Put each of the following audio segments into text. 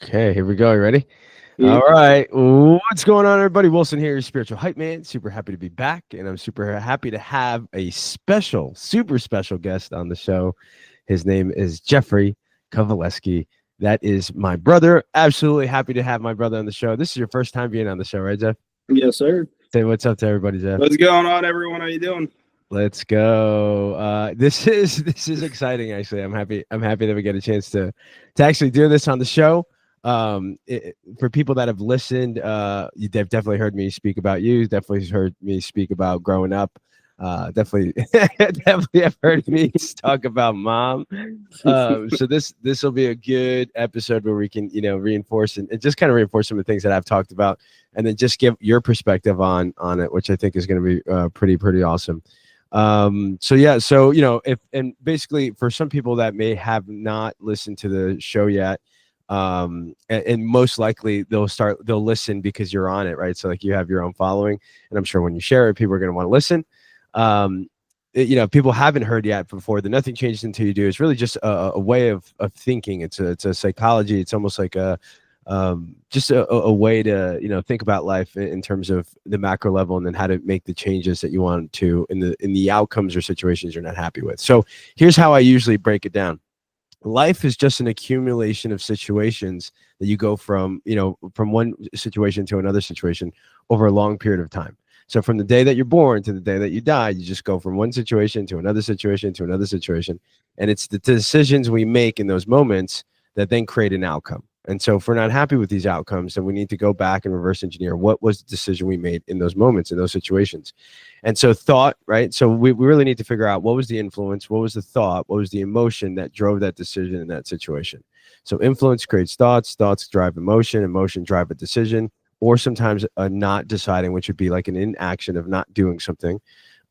Okay, here we go. You ready? Yeah. All right. What's going on, everybody? Wilson here, your spiritual hype man. Super happy to be back, and I'm super happy to have a special, super special guest on the show. His name is Jeffry Kowalesky. That is my brother. Absolutely happy to have my brother on the show. This is your first time being on the show, right, Jeff? Yes, sir. Say what's up to everybody, Jeff. What's going on, everyone? How you doing? Let's go. This is exciting. Actually, I'm happy. I'm happy that we get a chance to actually do this on the show. For people that have listened, they've definitely heard me speak about you. Definitely heard me speak about growing up. Definitely, definitely have heard me talk about mom. So this will be a good episode where we can reinforce and just kind of reinforce some of the things that I've talked about, and then just give your perspective on it, which I think is going to be pretty awesome. So if and basically for some people that may have not listened to the show yet, and most likely they'll listen because you're on it, right? So like you have your own following, and I'm sure when you share it, people are going to want to listen. If people haven't heard yet before, the nothing changes until you do. It's really just a way of thinking. It's a psychology. It's almost like just a way to think about life in terms of the macro level, and then how to make the changes that you want to in the outcomes or situations you're not happy with. So here's how I usually break it down. Life is just an accumulation of situations that you go from one situation to another situation over a long period of time. So from the day that you're born to the day that you die, you just go from one situation to another situation to another situation. And it's the decisions we make in those moments that then create an outcome. And so if we're not happy with these outcomes, then we need to go back and reverse engineer what was the decision we made in those moments, in those situations. And so thought, right? So we really need to figure out what was the influence, what was the thought, what was the emotion that drove that decision in that situation. So influence creates thoughts, thoughts drive emotion, emotion drive a decision, or sometimes a not deciding, which would be like an inaction of not doing something.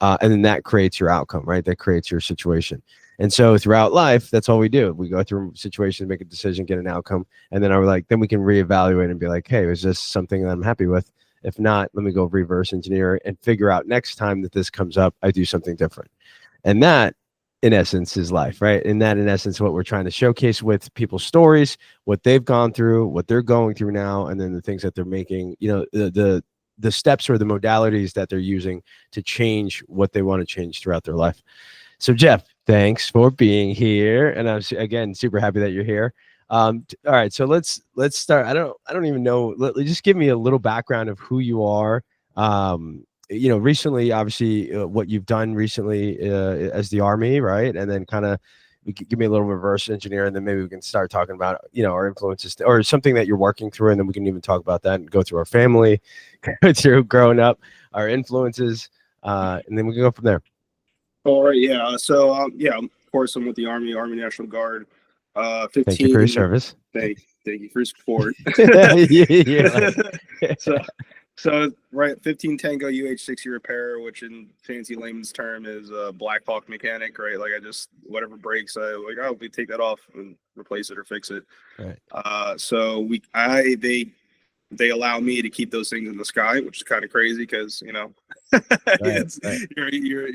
And then that creates your outcome, right? That creates your situation. And so throughout life, that's all we do. We go through situations, make a decision, get an outcome. And then then we can reevaluate and be like, hey, is this something that I'm happy with? If not, let me go reverse engineer and figure out next time that this comes up, I do something different. And that, in essence, is life, right? And that, in essence, what we're trying to showcase with people's stories, what they've gone through, what they're going through now, and then the things that they're making, the steps or the modalities that they're using to change what they want to change throughout their life. So, Jeff, thanks for being here, and I'm again super happy that you're here. All right, so let's start. I don't even know. Just give me a little background of who you are. Recently, obviously, what you've done recently as the Army, right? And then kind of give me a little reverse engineer, and then maybe we can start talking about our influences or something that you're working through, and then we can even talk about that and go through our family, go through growing up, our influences, and then we can go from there. All right. Yeah. So, of course, I'm with the Army National Guard. 15. Thank you for your service. Thank you for your support. Yeah. so, right, 15 Tango UH-60 repair, which in fancy layman's term is a Black Hawk mechanic, right? Like whatever breaks, we take that off and replace it or fix it. Right. So they allow me to keep those things in the sky, which is kind of crazy because Right. you're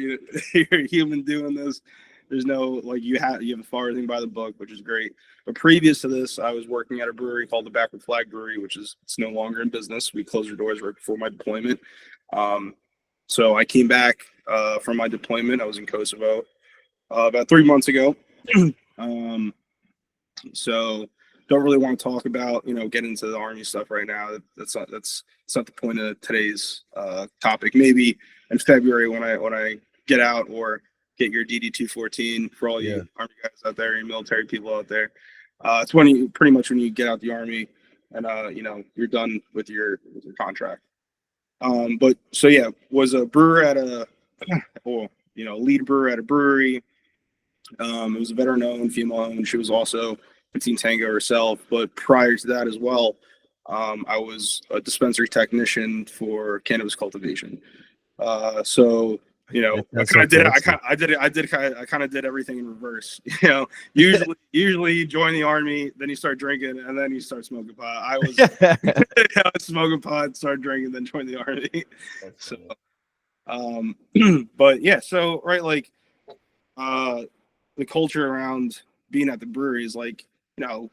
a human doing this. There's no you have to follow everything by the book, which is great. But previous to this, I was working at a brewery called the Backward Flag Brewery, which it's no longer in business. We closed our doors right before my deployment. So I came back from my deployment. I was in Kosovo about 3 months ago. So don't really want to talk about get into the Army stuff right now. That's not the point of today's topic. Maybe in February when I get out, or get your DD-214 for all you Army guys out there, your military people out there. It's when you get out the Army and you're done with your contract. But so yeah, was a brewer at a lead brewer at a brewery. It was a veteran-owned, female-owned. She was also 15 Tango herself. But prior to that as well, I was a dispensary technician for cannabis cultivation. So I kind of did everything in reverse. Usually you join the Army, then you start drinking, and then you start smoking pot. I was smoking pot, started drinking, then joined the Army. So, but yeah, so right, the culture around being at the brewery is like, you know,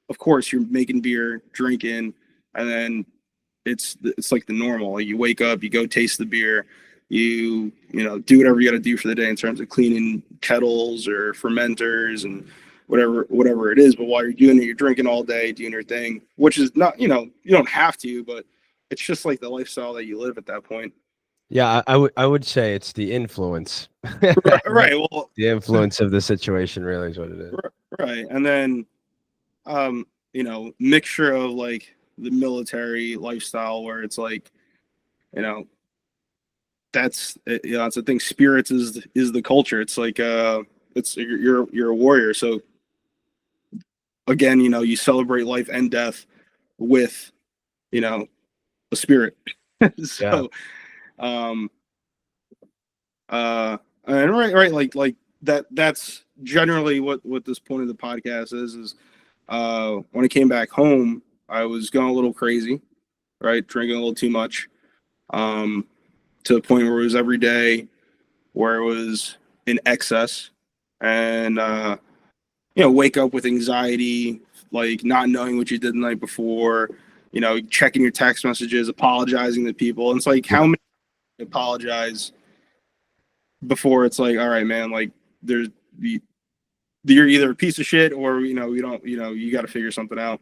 of course you're making beer, drinking, and then it's like the normal. Like you wake up, you go taste the beer, you know, do whatever you got to do for the day in terms of cleaning kettles or fermenters and whatever it is. But while you're doing it, you're drinking all day, doing your thing, which is not, you know, you don't have to, but it's just like the lifestyle that you live at that point. Yeah, I would say it's the influence. Right. Well, the influence of the situation really is what it is. Right. And then, you know, mixture of like the military lifestyle where it's like, you know, that's, you know, it's a thing. Spirits is the culture. It's like, it's you're a warrior. So again, you know, you celebrate life and death with, you know, a spirit. So, and right, like that's generally what this point of the podcast is when I came back home, I was going a little crazy, right? Drinking a little too much, to the point where it was every day, where it was in excess, and you know, wake up with anxiety, like not knowing what you did the night before, you know, checking your text messages, apologizing to people. And it's like, how many apologize before it's like, all right, man, like you're either a piece of shit or, you know, you don't, you know, you got to figure something out.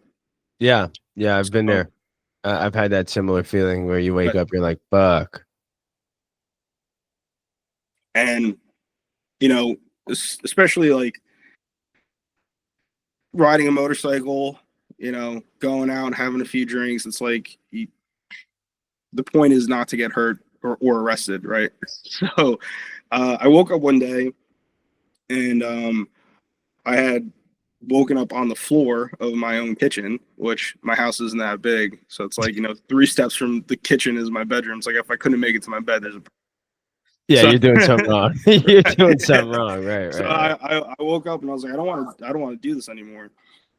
Yeah, I've been there. I've had that similar feeling where you wake up, you're like, fuck. And, you know, especially like riding a motorcycle, you know, going out and having a few drinks. It's like the point is not to get hurt or arrested, right? So I woke up one day and I had woken up on the floor of my own kitchen, which my house isn't that big. So it's like, you know, 3 steps from the kitchen is my bedroom. It's like if I couldn't make it to my bed, there's a yeah, so, you're doing something wrong. You're doing something wrong, right? So I woke up and I was like, I don't want to do this anymore.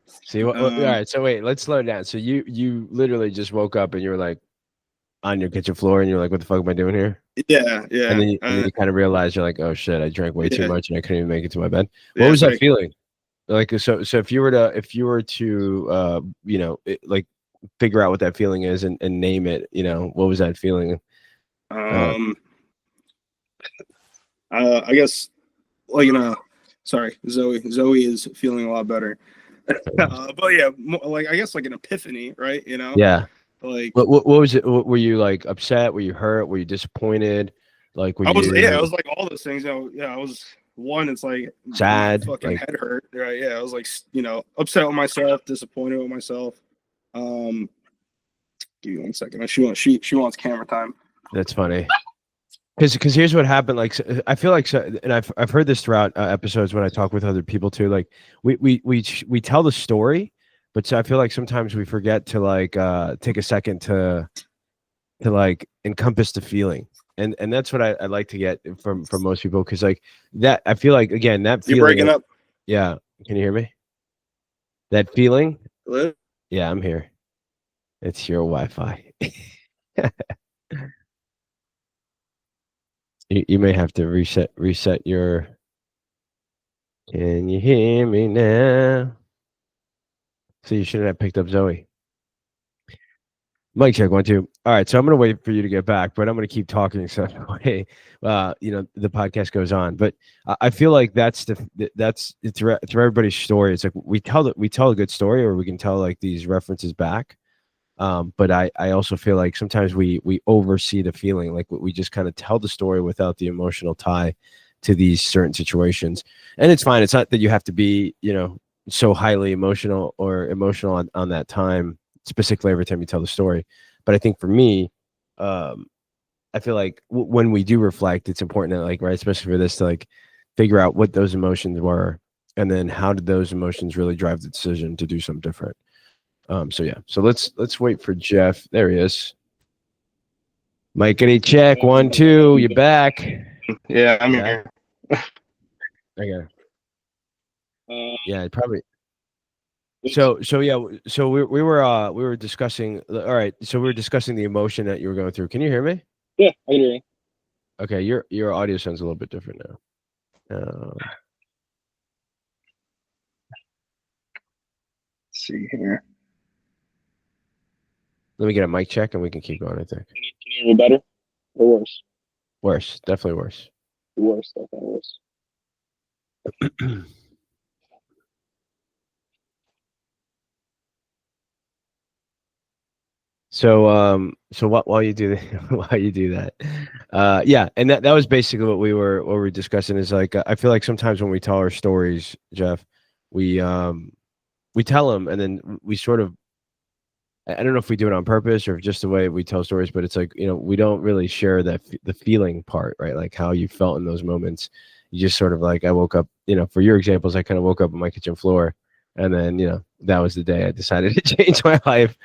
See, all right. So wait, let's slow down. So you literally just woke up and you were like on your kitchen floor and you're like, what the fuck am I doing here? Yeah. And then you kind of realize you're like, oh shit, I drank way too much and I couldn't even make it to my bed. What Yeah, was that feeling? Like, so if you were to you know, like figure out what that feeling is and name it, you know, what was that feeling? I guess, like, you know, sorry, Zoe is feeling a lot better. But yeah, like, I guess like an epiphany, right? You know? Yeah. Like, what was it? Were you like upset? Were you hurt? Were you disappointed? Like, I was like all those things. You know, yeah, I was one. It's like sad, my fucking like, head hurt. Right? Yeah, I was like, you know, upset with myself, disappointed with myself. Give me 1 second. She wants camera time. That's funny. Because here's what happened. Like, I feel like, and I've heard this throughout episodes when I talk with other people too. Like, we tell the story, but so I feel like sometimes we forget to like take a second to like encompass the feeling, and that's what I like to get from most people, because like that, I feel like, again, that feeling. You're breaking up. Yeah, can you hear me? That feeling. Hello? Yeah, I'm here. It's your Wi-Fi. You may have to reset your. Can you hear me now? So you shouldn't have picked up Zoe. Mic check 1 2. All right, so I'm gonna wait for you to get back, but I'm gonna keep talking so hey, you know, the podcast goes on. But I feel like that's through everybody's story. It's like we tell a good story, or we can tell like these references back. But I also feel like sometimes we oversee the feeling, like we just kind of tell the story without the emotional tie to these certain situations. And it's fine. It's not that you have to be, you know, so highly emotional on that time, specifically every time you tell the story. But I think for me, I feel like when we do reflect, it's important to, like, right, especially for this, to like figure out what those emotions were, and then how did those emotions really drive the decision to do something different. So yeah, so let's wait for Jeff. There he is. Mike, check 1 2. You back? Yeah, I'm here. Okay. Yeah, probably. So yeah, so we were discussing. All right, so we were discussing the emotion that you were going through. Can you hear me? Yeah, I can hear you. Okay, your audio sounds a little bit different now. see here. Let me get a mic check and we can keep going, I think. Can you hear me better or worse? Worse. Definitely worse. Worse, definitely worse. So while you do while you do that, yeah, and that was basically what we were discussing is like I feel like sometimes when we tell our stories, Jeff, we tell them and then we sort of I don't know if we do it on purpose or if just the way we tell stories, but it's like, we don't really share the feeling part, right? Like how you felt in those moments. You just sort of like, I woke up, for your examples, I kind of woke up on my kitchen floor and then, that was the day I decided to change my life,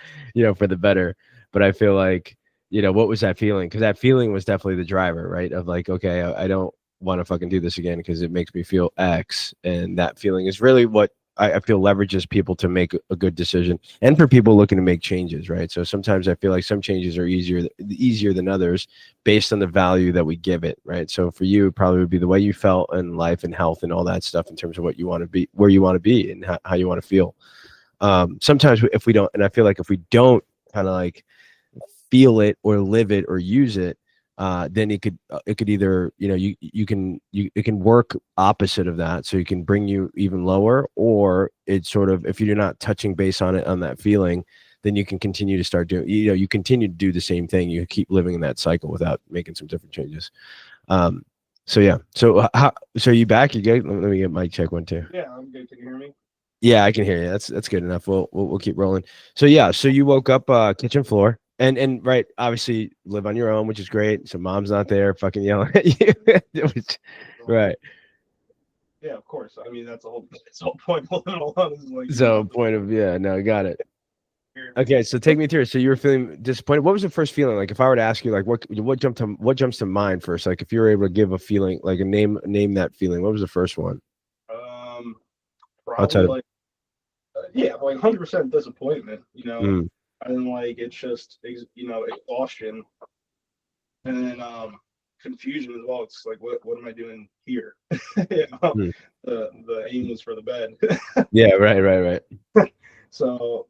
for the better. But I feel like, what was that feeling? Because that feeling was definitely the driver, right? Of like, okay, I don't want to fucking do this again because it makes me feel X. And that feeling is really what I feel leverages people to make a good decision and for people looking to make changes, right? So sometimes I feel like some changes are easier than others based on the value that we give it, right? So for you, it probably would be the way you felt in life and health and all that stuff in terms of what you want to be, where you want to be and how you want to feel. Sometimes if we don't, and I feel like if we don't kind of like feel it or live it or use it, then it could either it can work opposite of that, so it can bring you even lower, or it's sort of if you're not touching base on that feeling, then you can continue to start doing you continue to do the same thing. You keep living in that cycle without making some different changes. So yeah, so you back? You good? Let me get mic check 1 2. Yeah, I'm good. Can you hear me? Yeah, I can hear you. That's good enough. We'll keep rolling. So yeah, so you woke up kitchen floor and right, obviously live on your own, which is great. So mom's not there fucking yelling at you. It was, right. Yeah, of course. I mean, that's the whole point of living alone is like So point of no, got it. Okay, so take me through it. So you were feeling disappointed. What was the first feeling? Like if I were to ask you, like what jumps to mind first? Like if you were able to give a feeling, like a name that feeling. What was the first one? Probably Outside of like yeah, like 100% disappointment. mm, And like it's just exhaustion and then confusion as well. It's like what am I doing here? mm. The aim was for the bed. Yeah, right. So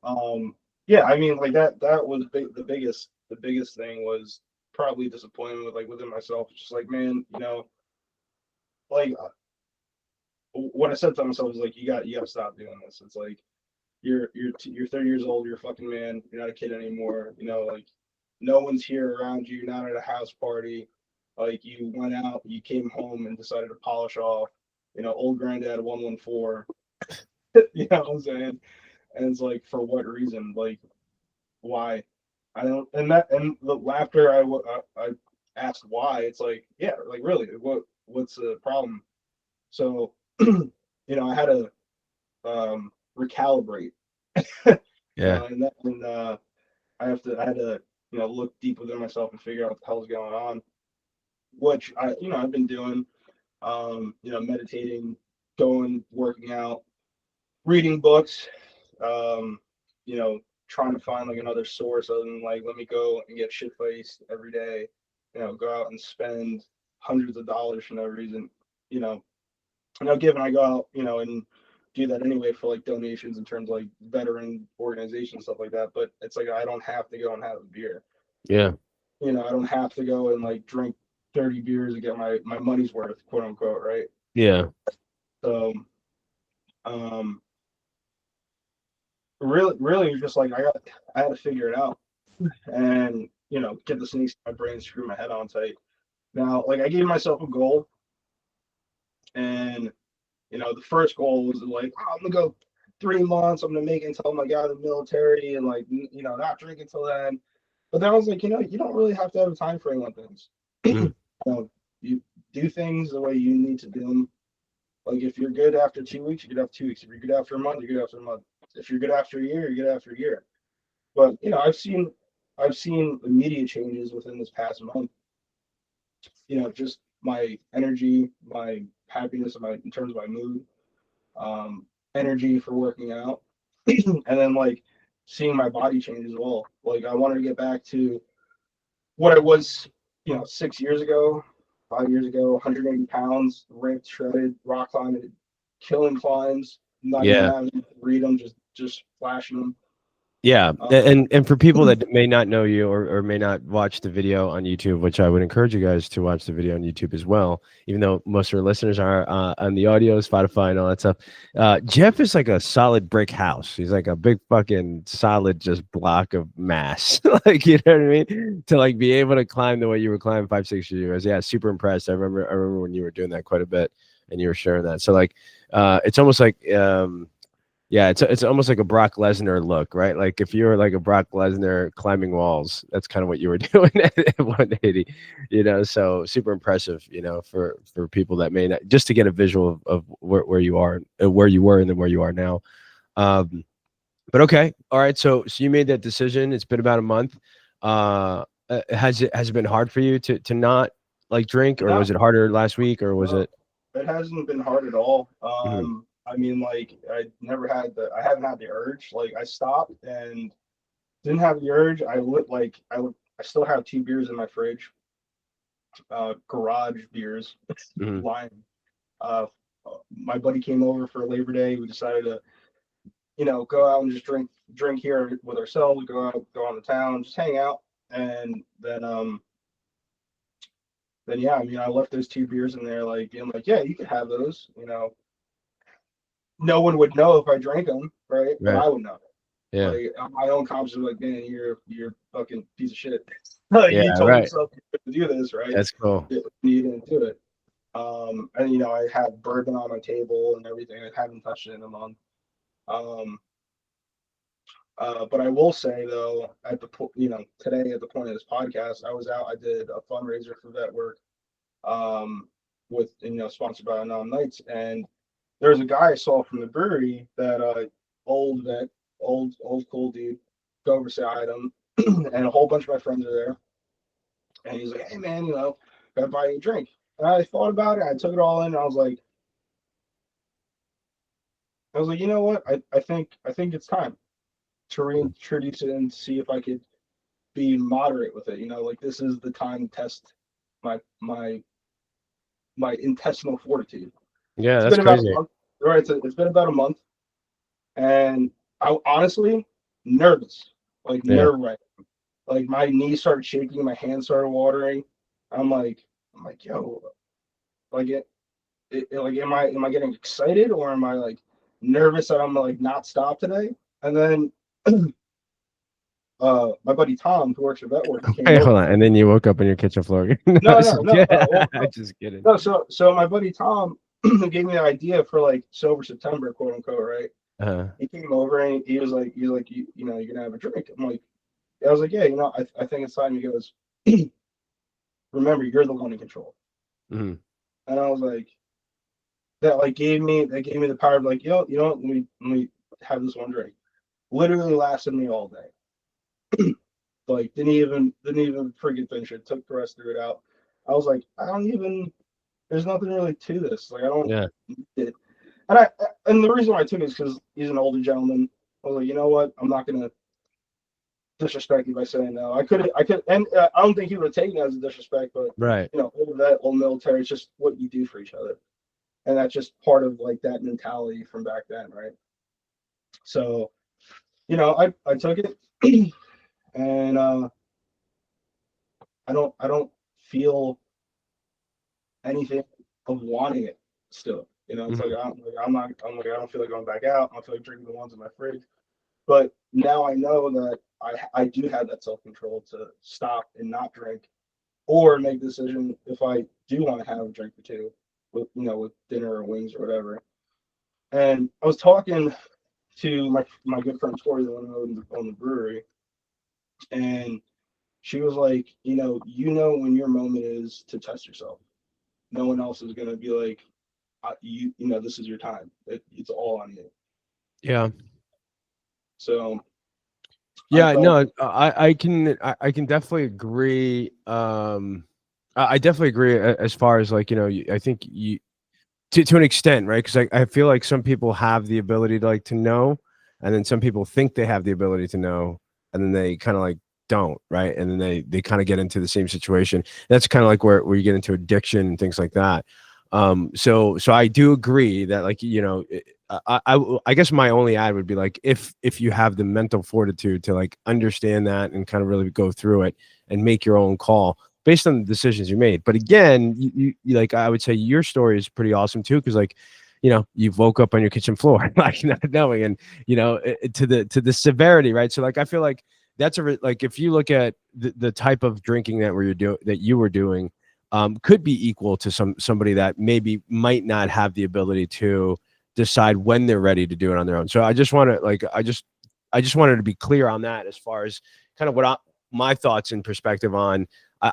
yeah, I mean like that was the biggest thing was probably disappointment with like within myself. It's just like, man, like what I said to myself was like, you got to stop doing this. It's like you're 30 years old, you're a fucking man, you're not a kid anymore. Like no one's here around you, you're not at a house party. Like you went out, you came home and decided to polish off, old granddad 114. You know what I'm saying? And it's like, for what reason? Like, why? I don't. And the laughter, I asked why. It's like, yeah, like really, what's the problem? So, I had to recalibrate. Yeah. And I had to, look deep within myself and figure out what the hell's going on, which I've been doing, meditating, working out, reading books, um, trying to find like another source other than like, let me go and get shit faced every day, go out and spend hundreds of dollars for no reason, given I go out, and do that anyway for like donations in terms of like veteran organizations, stuff like that. But it's like I don't have to go and have a beer. Yeah. I don't have to go and like drink 30 beers to get my money's worth, quote unquote, right? Yeah. So um really you're just like I had to figure it out and get the snakes in my brain, screw my head on tight. Now, like I gave myself a goal and the first goal was like, oh, I'm gonna go 3 months. I'm gonna make it until I'm like out of the military and like not drink until then. But then I was like, you don't really have to have a time frame on things. Mm. You do things the way you need to do them. Like if you're good after 2 weeks, you're good after 2 weeks. If you're good after a month, you're good after a month. If you're good after a year, you're good after a year. But I've seen immediate changes within this past month. Just my energy, my happiness, in terms of my mood, energy for working out, and then like seeing my body change as well. Like I wanted to get back to what I was, 6 years ago, 5 years ago, 180 pounds, ripped, shredded, rock climbing, killing climbs, not even Yeah. having to read them, just just flashing them. Yeah, and for people that may not know you or may not watch the video on YouTube, which I would encourage you guys to watch the video on YouTube as well, even though most of our listeners are on the audio, Spotify, and all that stuff. Jeff is like a solid brick house. He's like a big fucking solid just block of mass. Like, you know what I mean? To like be able to climb the way you were climbing 5-6 years. Yeah, super impressed. I remember when you were doing that quite a bit and you were sharing that. So like, it's almost like yeah, it's almost like a Brock Lesnar look, right? Like if you were like a Brock Lesnar climbing walls, that's kind of what you were doing at 180, you know. So super impressive, you know, for people that may not, just to get a visual of where you are, where you were, and then where you are now. But okay, all right. So you made that decision. It's been about a month. Has it been hard for you to not like drink, or was it harder last week, or was it? It hasn't been hard at all. Mhm. I mean, like I haven't had the urge. Like I stopped and didn't have the urge. I still have 2 beers in my fridge, garage beers, Mhm. lying. Uh, my buddy came over for Labor Day. We decided to, go out and just drink here with ourselves, go on the town, just hang out. And then yeah, I mean, I left those 2 beers in there, like being like, yeah, you can have those. No one would know if I drank them, right? But Right. I would know. Yeah. Like my own conscience was like, man, you're fucking piece of shit. Like, Yeah. you told Right. yourself to do this, right? That's cool. You didn't do it. And I had bourbon on my table and everything. I haven't touched it in a month. But I will say though, today at the point of this podcast, I was out. I did a fundraiser for vet work, with sponsored by Anon Nights, and there's a guy I saw from the brewery that old vet, old cool dude. Go over say hi to him, and a whole bunch of my friends are there, and he's like, "Hey man, gotta buy you a drink." And I thought about it. I took it all in. And I was like, you know what? I think it's time to reintroduce it and see if I could be moderate with it. Like this is the time to test my intestinal fortitude. Yeah, It's that's been about a crazy. month. Right. It's been about a month. And I honestly nervous, like Yeah. nerve wracking. Like my knees started shaking, my hands started watering. I'm like, yo, like like am I getting excited, or am I like nervous that I'm gonna like not stop today? And then my buddy Tom, who works at vet work, he came Hey, hold over. on. And then you woke up on your kitchen floor again. No, No, it's no, no, okay. no. Well, I'm just kidding. no. So my buddy Tom gave me the idea for like sober September, quote unquote, right? He came over and he was like, you're gonna have a drink. I was like, yeah, I think it's time. He goes, remember, you're the one in control. Mm-hmm. And I was like, that gave me the power of like, let me have this one drink. Literally lasted me all day. Like didn't even freaking finish it. Took the rest of it out. I was like, there's nothing really to this. Like I don't Yeah. need it. And the reason why I took it is because he's an older gentleman. I was like, you know what? I'm not gonna disrespect you by saying no. I could, and I don't think he would have taken it as a disrespect, but Right. old vet, old military, it's just what you do for each other, and that's just part of like that mentality from back then, right? So, I took it, and I don't feel anything of wanting it still. It's like Mm-hmm. I don't feel like going back out. I don't feel like drinking the ones in my fridge. But now I know that I do have that self control to stop and not drink, or make the decision if I do want to have a drink or two with dinner or wings or whatever. And I was talking to my good friend Tori, the one who owned the brewery, and she was like, when your moment is to test yourself. No one else is gonna be like, this is your time. It's all on you. Yeah. So I Yeah. felt, No, I can definitely agree. I definitely agree as far as like, I think you to an extent, right? Because I feel like some people have the ability to like to know, and then some people think they have the ability to know, and then they kind of like don't, right? And then they kind of get into the same situation. That's kind of like where you get into addiction and things like that. So I do agree that, like, I guess my only ad would be like, if you have the mental fortitude to like understand that and kind of really go through it and make your own call based on the decisions you made. But again, you like, I would say your story is pretty awesome too, because like, you woke up on your kitchen floor like not knowing, and to the severity, right? So like I feel like that's like, if you look at the type of drinking that you were doing, could be equal to somebody that maybe might not have the ability to decide when they're ready to do it on their own. So I just want to like I just wanted to be clear on that as far as kind of my thoughts and perspective on.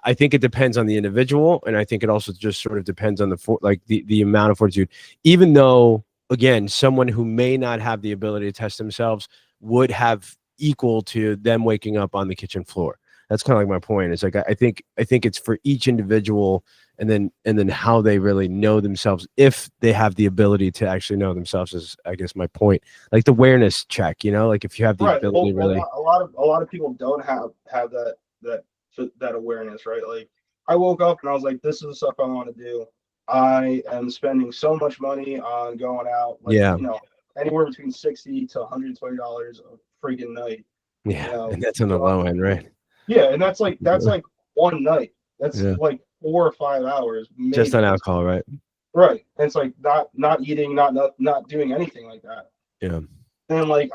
I think it depends on the individual, and I think it also just sort of depends on the amount of fortitude. Even though, again, someone who may not have the ability to test themselves would have equal to them waking up on the kitchen floor. That's kind of like my point. It's like I think it's for each individual, and then how they really know themselves, if they have the ability to actually know themselves, is I guess my point. Like the awareness check, like if you have the Right. ability Well, to really. a lot of people don't have that awareness, right? Like I woke up and I was like, this is the stuff I want to do. I am spending so much money on going out, like, Yeah, anywhere between $60 to $120 a freaking night, yeah, and that's on the so low end, right? yeah, and that's like one night. That's Yeah, like 4 or 5 hours, just on maybe. alcohol, right? Right. And it's like not eating, not doing anything like that. Yeah, And like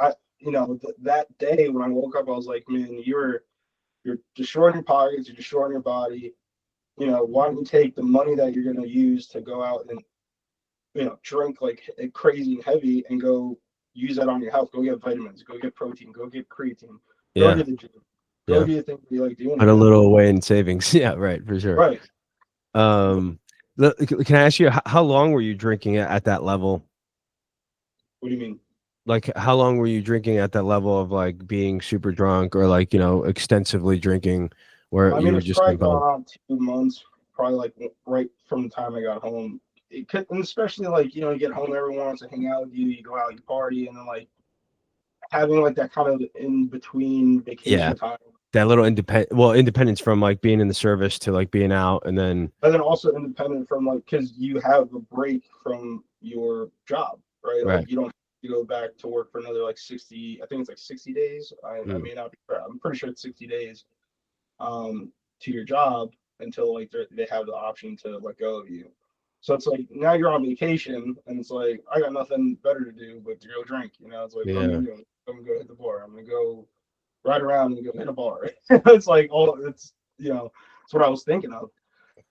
that day when I woke up, I was like, man, you're destroying your pockets, you're destroying your body. Why don't you take the money that you're gonna use to go out and drink like crazy and heavy, and go use that on your health. Go get vitamins, go get protein, go get creatine, go yeah, to the gym, go yeah. do the things you like doing Put a again. little away in savings. Yeah, right, for sure. Right. Um, can I ask you, how long were you drinking at that level? What do you mean? Like, how long were you drinking at that level of like being super drunk, or like, extensively drinking, where I you mean, were it's just probably involved? gone on 2 months, probably like right from the time I got home. It could, and especially like you get home, everyone wants to hang out with you. You go out, you party, and then like having like that kind of in between Yeah, vacation time, that little independence from like being in the service to like being out, and then and then also independent from like because you have a break from your job, right? right. Like you don't have to go back to work for another like 60. I think it's like 60 days. I Mm, may not be. I'm pretty sure it's 60 days to your job until like they have the option to let go of you. So it's like now you're on vacation, and it's like I got nothing better to do but to go drink. It's like what I'm yeah. gonna do. I'm gonna go hit the bar. I'm gonna go ride around and go hit a bar. It's like it's what I was thinking of.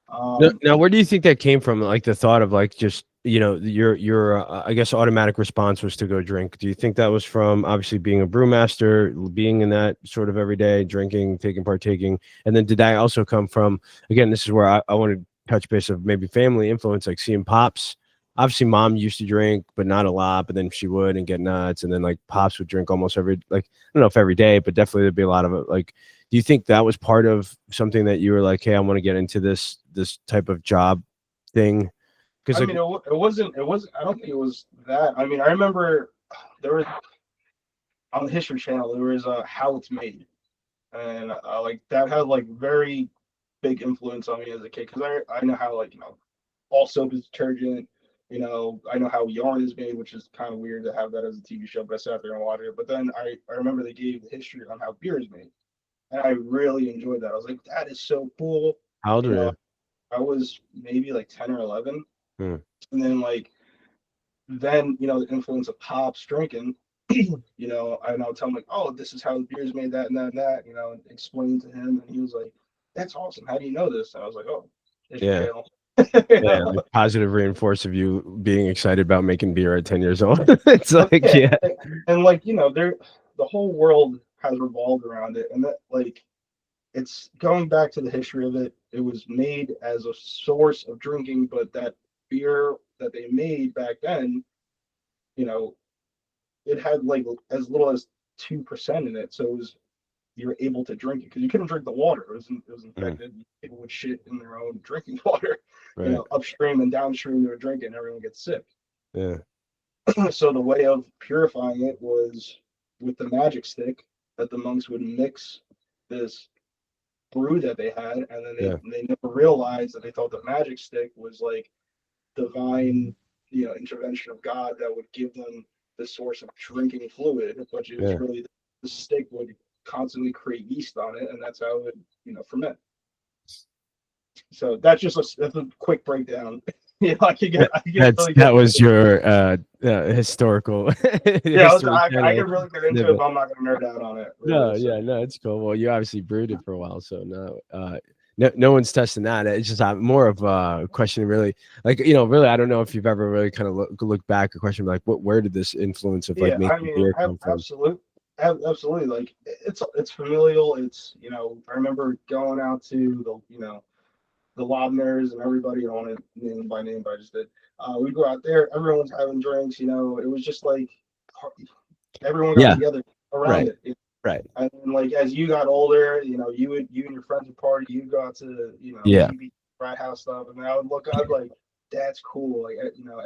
Um, Now, where do you think that came from? Like the thought of like just your I guess automatic response was to go drink. Do you think that was from obviously being a brewmaster, being in that sort of everyday drinking, partaking, and then did that also come from, again, this is where I want to touch base of maybe family influence, like seeing pops. Obviously, mom used to drink, but not a lot. But then she would and get nuts, and then like pops would drink almost like, I don't know if every day, but definitely there'd be a lot of it. Like, do you think that was part of something that you were like, hey, I want to get into this type of job thing? Because I like, mean, it wasn't. It was. I don't think it was that. I mean, I remember there was on the History Channel there was How It's Made, and like that had like very big influence on me as a kid because I know how like all soap is detergent. I know how yarn is made, which is kind of weird to have that as a TV show, but I sat there and watched it. But then I remember they gave the history on how beer is made, and I really enjoyed that. I was like, that is so cool. how old You were know, you? I was maybe like 10 or 11, Hmm. and then like the influence of pops drinking. I now tell him like, oh, this is how the beer is made, that and that and that. And explain to him, and he was like, that's awesome. How do you know this? And I was like, oh, History Yeah, Channel. yeah, like positive reinforce of you being excited about making beer at 10 years old. It's But like, yeah, yeah, and like the whole world has revolved around it, and that like it's going back to the history of it. It was made as a source of drinking, but that beer that they made back then, you know, it had like as little as 2% in it, so you were able to drink it because you couldn't drink the water. It was mm, infected. People would shit in their own drinking water, right, upstream and downstream. They were drinking, and everyone gets sick. yeah, So the way of purifying it was with the magic stick that the monks would mix this brew that they had, and then they yeah, they never realized that they thought the magic stick was like divine, intervention of God that would give them the source of drinking fluid, which is Yeah. really the stick would constantly create yeast on it, and that's how it would, ferment. So that's a quick breakdown. I could really get That was into it. your historical Yeah, history I channel could really get into it, snippet. but I'm not going to nerd out on it. No, Really, yeah, so no, it's cool. Well, you obviously brewed it for a while, so no one's testing that. It's just more of a question, really. Like, really, I don't know if you've ever really kind of look back a question like, where did this influence of like yeah, I making mean, beer come from? absolutely. Like it's familial. It's I remember going out to the Lobners and everybody. I don't want to name them by name, but I just did. We go out there. Everyone's having drinks. It was just like everyone got Yeah, together around right, it. right. And then, like as you got older, you and your friends would party. You'd go out to Yeah, maybe frat house stuff, and I would look. I'd like, that's cool. Like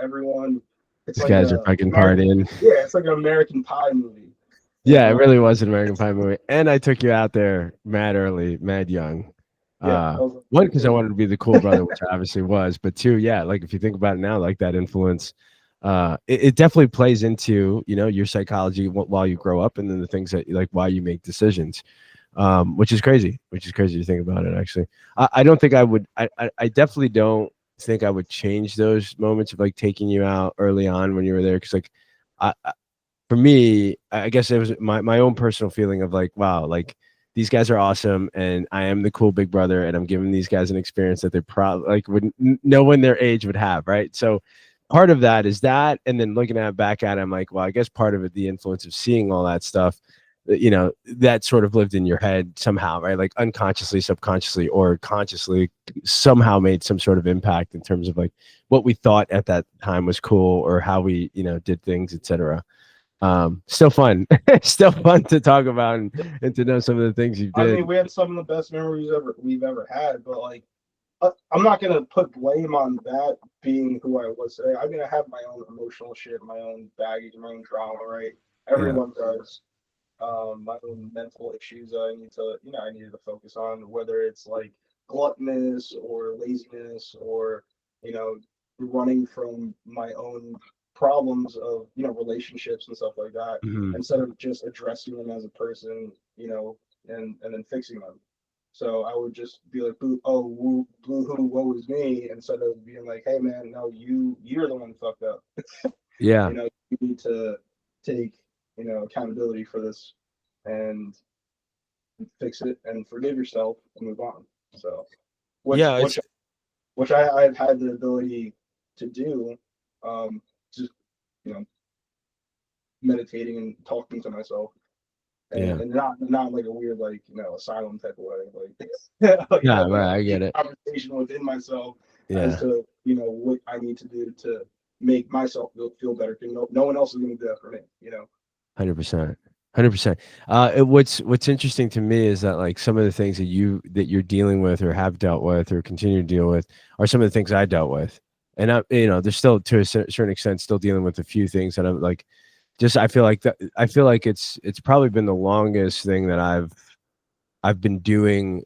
everyone. It's these like guys are a fucking American. partying. Yeah, it's like an American Pie movie. Yeah, And it really was an American Pie movie, and I took you out there mad early, mad young. yeah, Uh, I was one, like because I 13. wanted to be the cool brother, which I obviously was, but two, yeah, like if you think about it now, like that influence, it definitely plays into your psychology while you grow up, and then the things that like why you make decisions, which is crazy to think about it. Actually, I don't think I would. I definitely don't think I would change those moments of like taking you out early on when you were there, because like. For me, I guess it was my own personal feeling of like, wow, like these guys are awesome, and I am the cool big brother, and I'm giving these guys an experience that they probably like would no one their age would have, right? So part of that is that, and then looking at back at it, I'm like, well, I guess part of it, the influence of seeing all that stuff, that sort of lived in your head somehow, right? Like unconsciously, subconsciously, or consciously, somehow made some sort of impact in terms of like what we thought at that time was cool, or how we, did things, etc. Still fun. Still fun to talk about, and to know some of the things you I did. mean, we had some of the best memories we've ever had, but like I'm not gonna put blame on that being who I was today. I have my own emotional shit, my own baggage, my own trauma, right? Yeah. Everyone does. My own mental issues I need to, I needed to focus on, whether it's like gluttonous or laziness or, you know, running from my own problems of, relationships and stuff like that, Mhm. instead of just addressing them as a person, and then fixing them. So I would just be like, boo, oh, woo, boo hoo, woe is me, instead of being like, hey man, no, you're the one fucked up. Yeah. You need to take, accountability for this and fix it and forgive yourself and move on. So, which Yeah. which It's which I've had the ability to do, just you know, meditating and talking to myself, yeah. and not like a weird like asylum type of way, like Yeah. like Right. I a get it. conversation within myself as Yeah. to what I need to do to make myself feel better. No one else is going to do that for me. 100%. 100%. What's interesting to me is that like some of the things that you're dealing with, or have dealt with, or continue to deal with, are some of the things I dealt with, and there's still, to a certain extent, still dealing with a few things that I'm like, just I feel like it's probably been the longest thing that I've been doing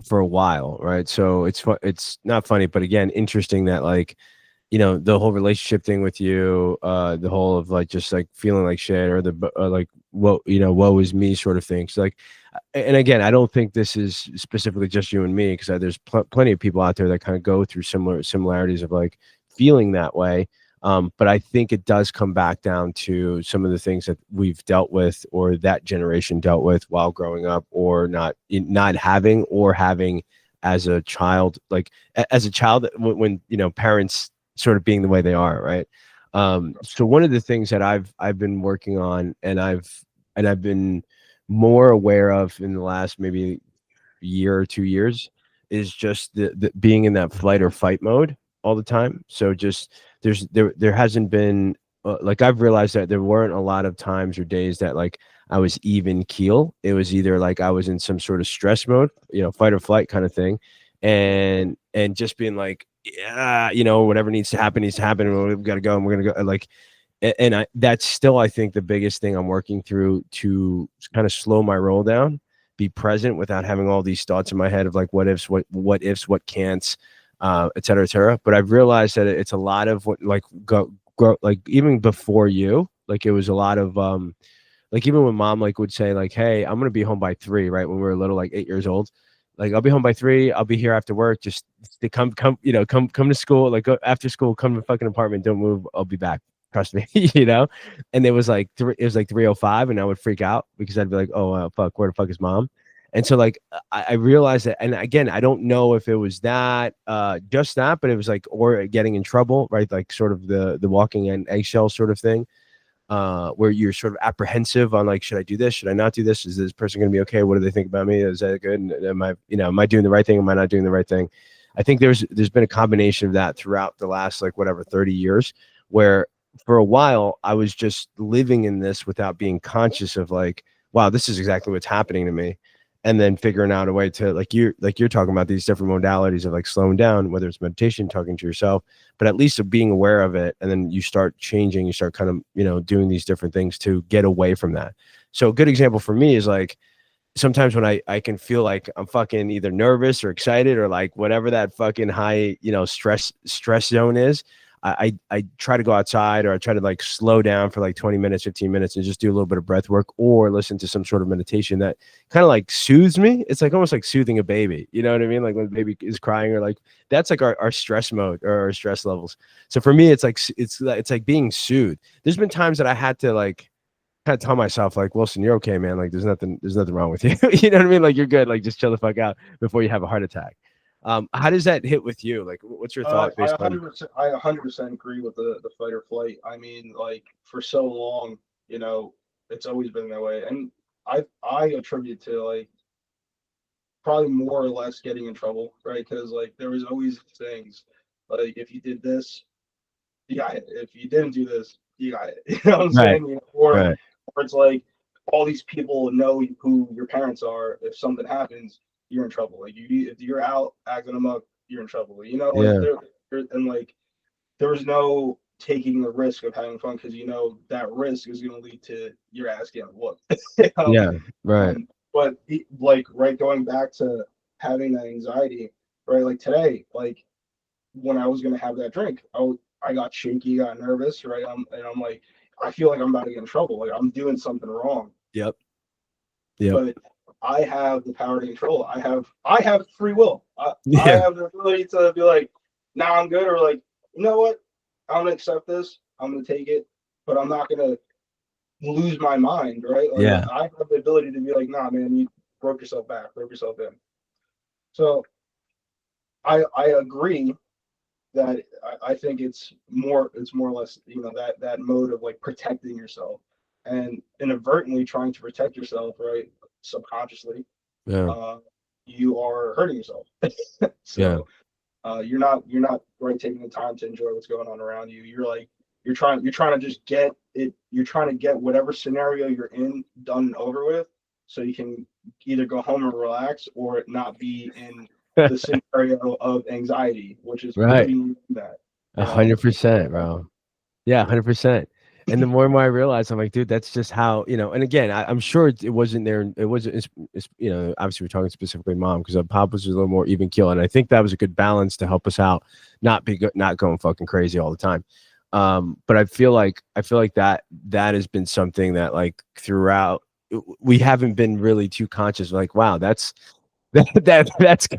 for a while, right? So it's not funny, but again, interesting that like, the whole relationship thing with you, the whole of like just like feeling like shit, or like woe is me sort of thing. So like, and again, I don't think this is specifically just you and me, because there's plenty of people out there that kind of go through similarities of like feeling that way. But I think it does come back down to some of the things that we've dealt with, or that generation dealt with while growing up, or not having, or having as a child, like as a child, when parents sort of being the way they are, right? So one of the things that I've been working on, and I've been more aware of in the last maybe year or 2 years, is just the being in that flight or fight mode all the time. So just there hasn't been, like, I've realized that there weren't a lot of times or days that like I was even keel. It was either like I was in some sort of stress mode, fight or flight kind of thing, and just being like, yeah, whatever needs to happen needs to happen. We've got to go, and we're gonna go. Like, and that's still, I think, the biggest thing I'm working through, to kind of slow my roll down, be present without having all these thoughts in my head of like what ifs, what can'ts, et cetera, et cetera. But I've realized that it's a lot of what like grow like even before you, like it was a lot of like even when mom like would say like, hey, I'm gonna be home by 3, right? When we were little, like 8 years old. Like I'll be home by 3. I'll be here after work. Just to come, you know, come to school. Like go after school, come to the fucking apartment. Don't move. I'll be back. Trust me, you know. And it was like it was like 3:05, and I would freak out because I'd be like, oh fuck, where the fuck is mom? And so like I realized that, and again, I don't know if it was that just that, but it was like or getting in trouble, right? Like sort of the walking and eggshell sort of thing, where you're sort of apprehensive on like, should I do this? Should I not do this? Is this person going to be okay? What do they think about me? Is that good? And am I, you know, am I doing the right thing? Am I not doing the right thing? I think there's been a combination of that throughout the last like whatever 30 years, where for a while I was just living in this without being conscious of like, wow, this is exactly what's happening to me. And then figuring out a way to like you're talking about these different modalities of like slowing down, whether it's meditation, talking to yourself, but at least of being aware of it. And then you start changing, you start kind of, you know, doing these different things to get away from that. So a good example for me is like sometimes when I can feel like I'm fucking either nervous or excited or like whatever that fucking high, you know, stress zone is, I try to go outside, or I try to like slow down for like 20 minutes, 15 minutes and just do a little bit of breath work or listen to some sort of meditation that kind of like soothes me. It's like almost like soothing a baby. You know what I mean? Like when the baby is crying, or like that's like our stress mode or our stress levels. So for me, it's like being soothed. There's been times that I had to like kind of tell myself like, Wilson, you're okay, man. Like there's nothing wrong with you. You know what I mean? Like you're good. Like just chill the fuck out before you have a heart attack. How does that hit with you? Like, what's your thought based on? I 100% agree with the fight or flight. I mean, like for so long, you know, it's always been that way, and I attribute to like probably more or less getting in trouble, right? Because like there was always things like if you did this, you got it. If you didn't do this, you got it. You know what I'm Right, saying? right. Or it's like all these people know who your parents are. If something happens, you're in trouble. Like if you're out acting them up, you're in trouble. You know, like Yeah, and like there's no taking the risk of having fun because you know that risk is going to lead to your ass getting whooped. You know? yeah, right. But like right, going back to having that anxiety, right? Like today, like when I was going to have that drink, I got shaky, got nervous, right? I'm like, I feel like I'm about to get in trouble. Like I'm doing something wrong. Yep, yep. But I have the power to control. I have free will. I Yeah, have the ability to be like, nah, I'm good, or like, you know what? I'm gonna accept this. I'm gonna take it, but I'm not gonna lose my mind, right? Like yeah, I have the ability to be like, nah, man, you broke yourself back, broke yourself in. So I agree that I think it's more or less, you know, that mode of like protecting yourself and inadvertently trying to protect yourself, right? Subconsciously, yeah, uh, you are hurting yourself. yeah. So you're not right taking the time to enjoy what's going on around you. You're like you're trying to just get it. You're trying to get whatever scenario you're in done and over with, so you can either go home and relax or it not be in the scenario of anxiety, which is Right. putting you in that. A You know, 100%, bro. Yeah, 100%. And the more and more I realize, I'm like, dude, that's just how, you know, and again, I'm sure it wasn't there. It wasn't, you know, obviously we're talking specifically mom because Pop was a little more even keel. And I think that was a good balance to help us out, not be good, not going fucking crazy all the time. But I feel like that has been something that like throughout, we haven't been really too conscious. Like, wow, that's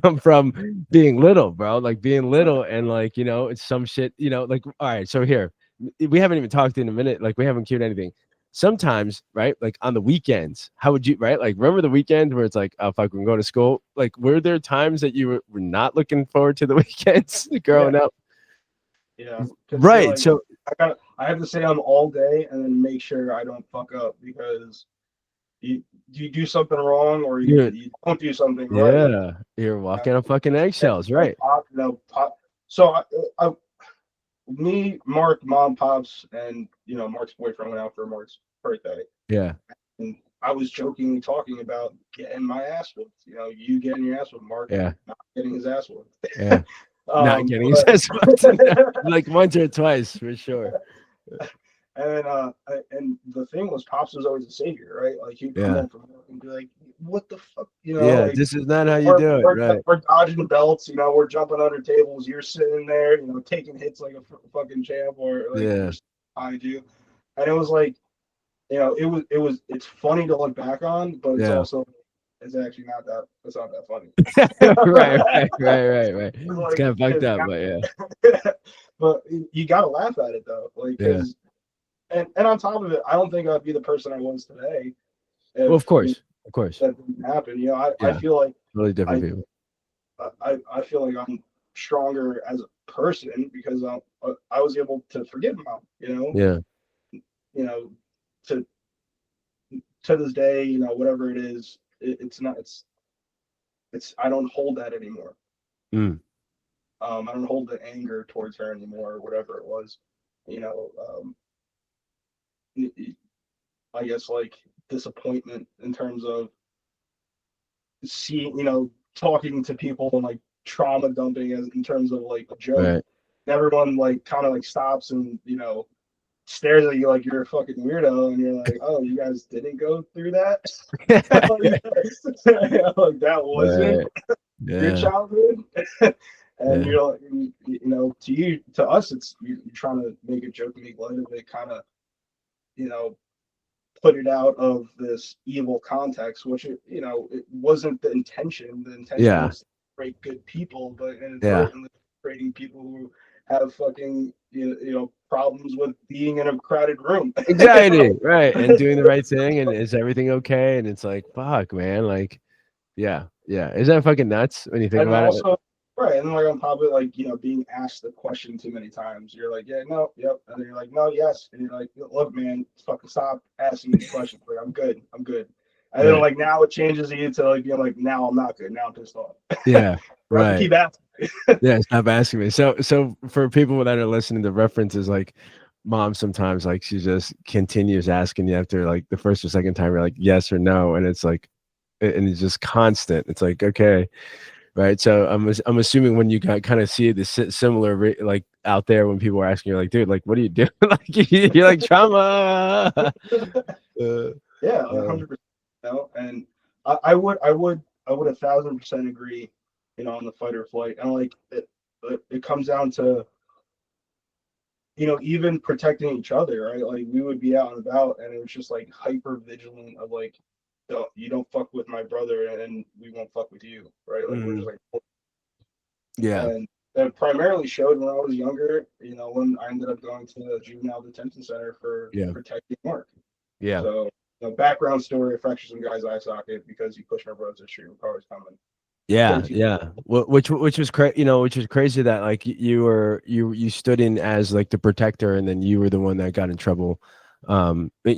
come from being little, bro. Like being little and like, you know, it's some shit, you know, like, all right, so here, we haven't even talked in a minute, like we haven't queued anything. Sometimes, right? Like on the weekends, how would you, right? Like remember the weekend where it's like, oh fuck, we can go to school. Like, were there times that you were not looking forward to the weekends growing yeah, up? yeah. Because Right. like So I have to stay on all day and then make sure I don't fuck up because you do something wrong or you're you don't do something right. yeah, you're walking on fucking eggshells, right? Pop, you know, pop. So me, Mark, mom, pops, and you know, Mark's boyfriend went out for Mark's birthday, Yeah. and I was jokingly talking about getting my ass whooped. You know, you getting your ass whooped, Mark Yeah. not getting his ass whooped. Yeah. Not getting But like once or twice for sure. And then, and the thing was, Pops was always a savior, right? Like he'd come Yeah. home from work and be like, "What the fuck," Yeah. like This is not how you do it. Right. we're dodging belts, we're jumping under tables. You're sitting there, taking hits like a fucking champ, or like Yeah. we're behind you. And it was like, it's funny to look back on, but it's Yeah. also, it's actually not that, it's not that funny. Right. It's It's kind of fucked up, but yeah. but you gotta laugh at it though, like, Yeah. because, and on top of it, I don't think I'd be the person I was today Well, of if course. Of course. that didn't happen. I Yeah. feel like Totally different people. I feel like I'm stronger as a person because I was able to forgive Mom. Yeah. To this day, whatever it is, it's not, it's I don't hold that anymore. Mm. I don't hold the anger towards her anymore, or whatever it was. I guess like disappointment in terms of seeing, talking to people and like trauma dumping as in terms of like a joke. Right. Everyone like kind of like stops and stares at you like you're a fucking weirdo, and you're like, oh, you guys didn't go through that. Like that wasn't your childhood. And you're like, to us, it's you're trying to make a joke and make light of it, kind of, put it out of this evil context, which it wasn't the intention. The intention was to create good people, but inadvertently creating people who have fucking problems with being in a crowded room. Exactly. Right. And doing the right thing, and is everything okay? And it's like, fuck, man. Like, yeah. Is that fucking nuts when you think about also, it? Right, and then like on top of it, like being asked the question too many times, you're like, yeah, no, yep, and then you're like, no, yes, and you're like, look, man, fucking stop asking me questions. Like, I'm good. And then like now it changes you to like being like, now I'm not good. Now I'm pissed off. Yeah. Right. Keep asking me. Yeah, stop asking me. So for people that are listening, the reference is like Mom sometimes like she just continues asking you after like the first or second time you're like yes or no, and it's like, and it's just constant. It's like, okay. Right. So I'm assuming when you got kind of see this similar like out there when people are asking you like, dude, like, what are you doing? Like you're like trauma. Yeah, 100%. And I would 1,000% agree. On the fight or flight, and like it comes down to even protecting each other, right? Like we would be out and about, and it was just like hyper vigilant of like, you don't fuck with my brother, and we won't fuck with you, right? Like we're just like, yeah. And that primarily showed when I was younger. When I ended up going to the juvenile detention center for protecting Mark. Yeah. So background story: fractured some guy's eye socket because he pushed my brother to the street when car was coming. Yeah. Well, which was crazy, which was crazy that like you stood in as like the protector, and then you were the one that got in trouble. And I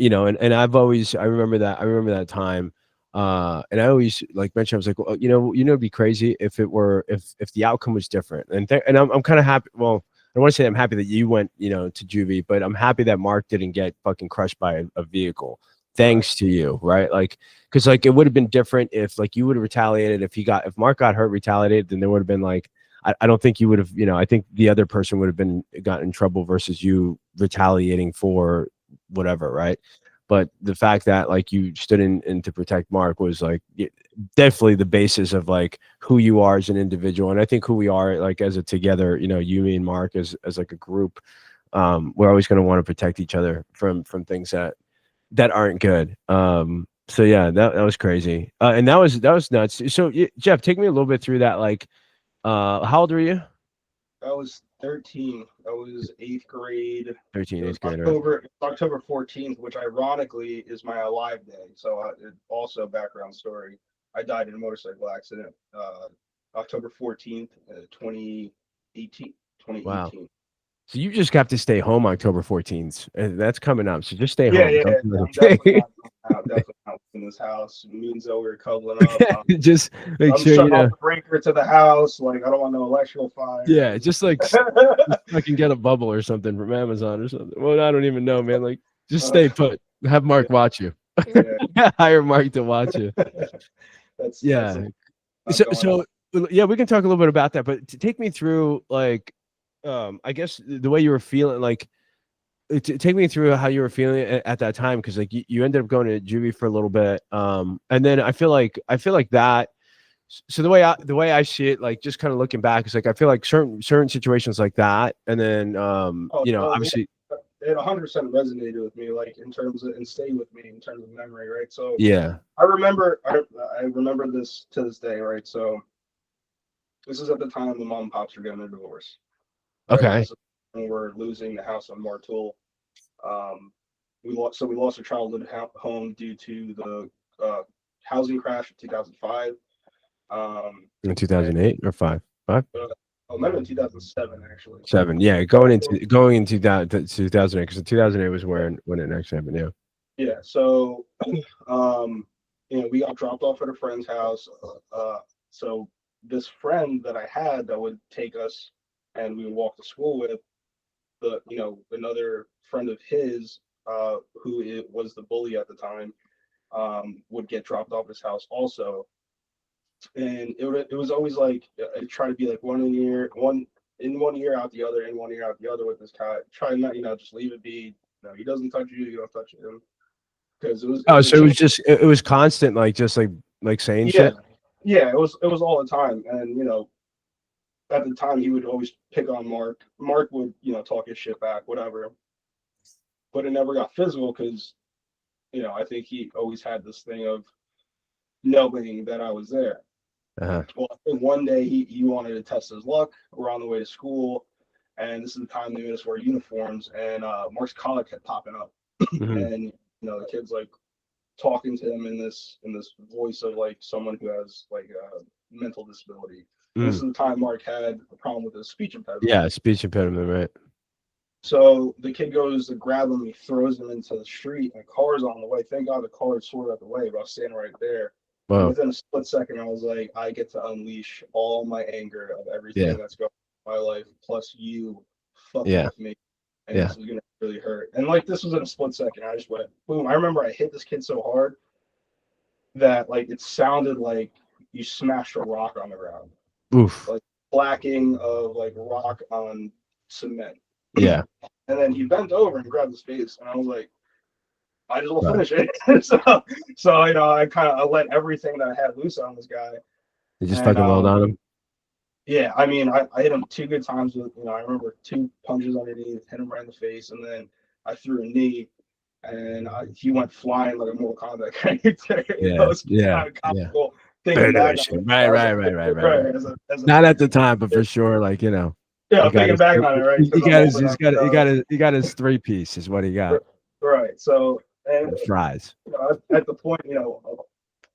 remember that time. And I always like mention, I was like, well, it'd be crazy if it were, if the outcome was different. And I'm kind of happy. Well, I don't want to say I'm happy that you went, to juvie, but I'm happy that Mark didn't get fucking crushed by a vehicle. Thanks to you, right? Like, because like it would have been different if like you would have retaliated if Mark got hurt, retaliated, then there would have been like I don't think you would have, I think the other person would have gotten in trouble versus you retaliating for whatever, right? But the fact that like you stood in to protect Mark was like definitely the basis of like who you are as an individual, and I think who we are like as a together, you, me, and Mark as like a group, we're always going to want to protect each other from things that aren't good. So yeah, that was crazy. And that was nuts. So Jeff, take me a little bit through that. Like, how old were you? I was 13. I was 8th grade. 13, 8th grade. October 14th, which ironically is my alive day. So also background story. I died in a motorcycle accident. October 14th, 2018. Wow. So you just have to stay home October 14th. That's coming up. So just stay home. Yeah. I'm definitely not in this house. Me and Zoe are cuddling up. Just make I'm sure shutting off the breaker to the house. Like I don't want no electrical fire. Yeah, just like I can get a bubble or something from Amazon or something. Well, I don't even know, man. Like just stay put. Have Mark watch you. Hire Mark to watch you. So yeah, we can talk a little bit about that, but to take me through like I guess the way you were feeling, like take me through how you were feeling at that time, because like you ended up going to juvie for a little bit, and then I feel like that. So the way I see it, like just kind of looking back, is like I feel like certain situations like that, and then Oh, obviously, it 100% resonated with me, like in terms of, and stayed with me in terms of memory, right? So yeah, I remember this to this day, right? So this is at the time the mom and pops were getting a divorce, right? okay, This is when we're losing the house on Martul. Um, we lost a childhood home due to the housing crash of 2005. in And 2008 or five, uh, oh, maybe in 2007 actually. 7, yeah, going into 2008, because 2008 was when it next happened, yeah. Yeah, so we got dropped off at a friend's house. So this friend that I had that would take us and we would walk to school with, another friend of his, who was the bully at the time, would get dropped off his house also. And it was always like I try to be like one in year, one in one ear out the other, in one ear out the other with this guy. Try not, just leave it be. He doesn't touch you, you don't touch him. Because it Oh, was a so it was change. just it was constant, like just like saying Yeah, shit. yeah, it was all the time, and at the time he would always pick on Mark. Mark would talk his shit back, whatever, but it never got physical because I think he always had this thing of knowing that I was there. Uh-huh. Well, I think one day he wanted to test his luck. We're on the way to school, and this is the time they made us wear uniforms, and Mark's collar kept popping up, Hmm. and the kid's like talking to him in this voice of like someone who has like a mental disability. And this is Mm. the time Mark had a problem with his speech impediment. Yeah, speech impediment, right? So the kid goes to grab him, he throws him into the street, and the car's on the way. Thank God the car is sort of out the way, but I was standing right there. And Wow. within a split second, I was like, I get to unleash all my anger of Yeah, everything that's going on in my life, plus you fucking yeah, with me. And yeah. this is gonna really hurt. And like this was in a split second. I just went boom. I remember I hit this kid so hard that like it sounded like you smashed a rock on the ground, Oof. like blacking of like rock on cement. Yeah. And then he bent over and grabbed his face, and I was like, I just will Right. finish it. so I kind of let everything that I had loose on this guy, You just and fucking rolled on him. yeah, I mean, I hit him two good times with I remember two punches underneath, hit him right in the face, and then I threw a knee, and he went flying like a Mortal Kombat character. Yeah, It's yeah, kind of yeah. comical thinking back on Federation. it. Right, I was right, like, right, right, right, right, right. as a Not at the 13 time, but for kid. sure, like Yeah, he I'm got thinking his back on it, right? he Because I'm got his older he's now. got he got his he got his 3-piece is what he got. Right. So, and And fries. at the point,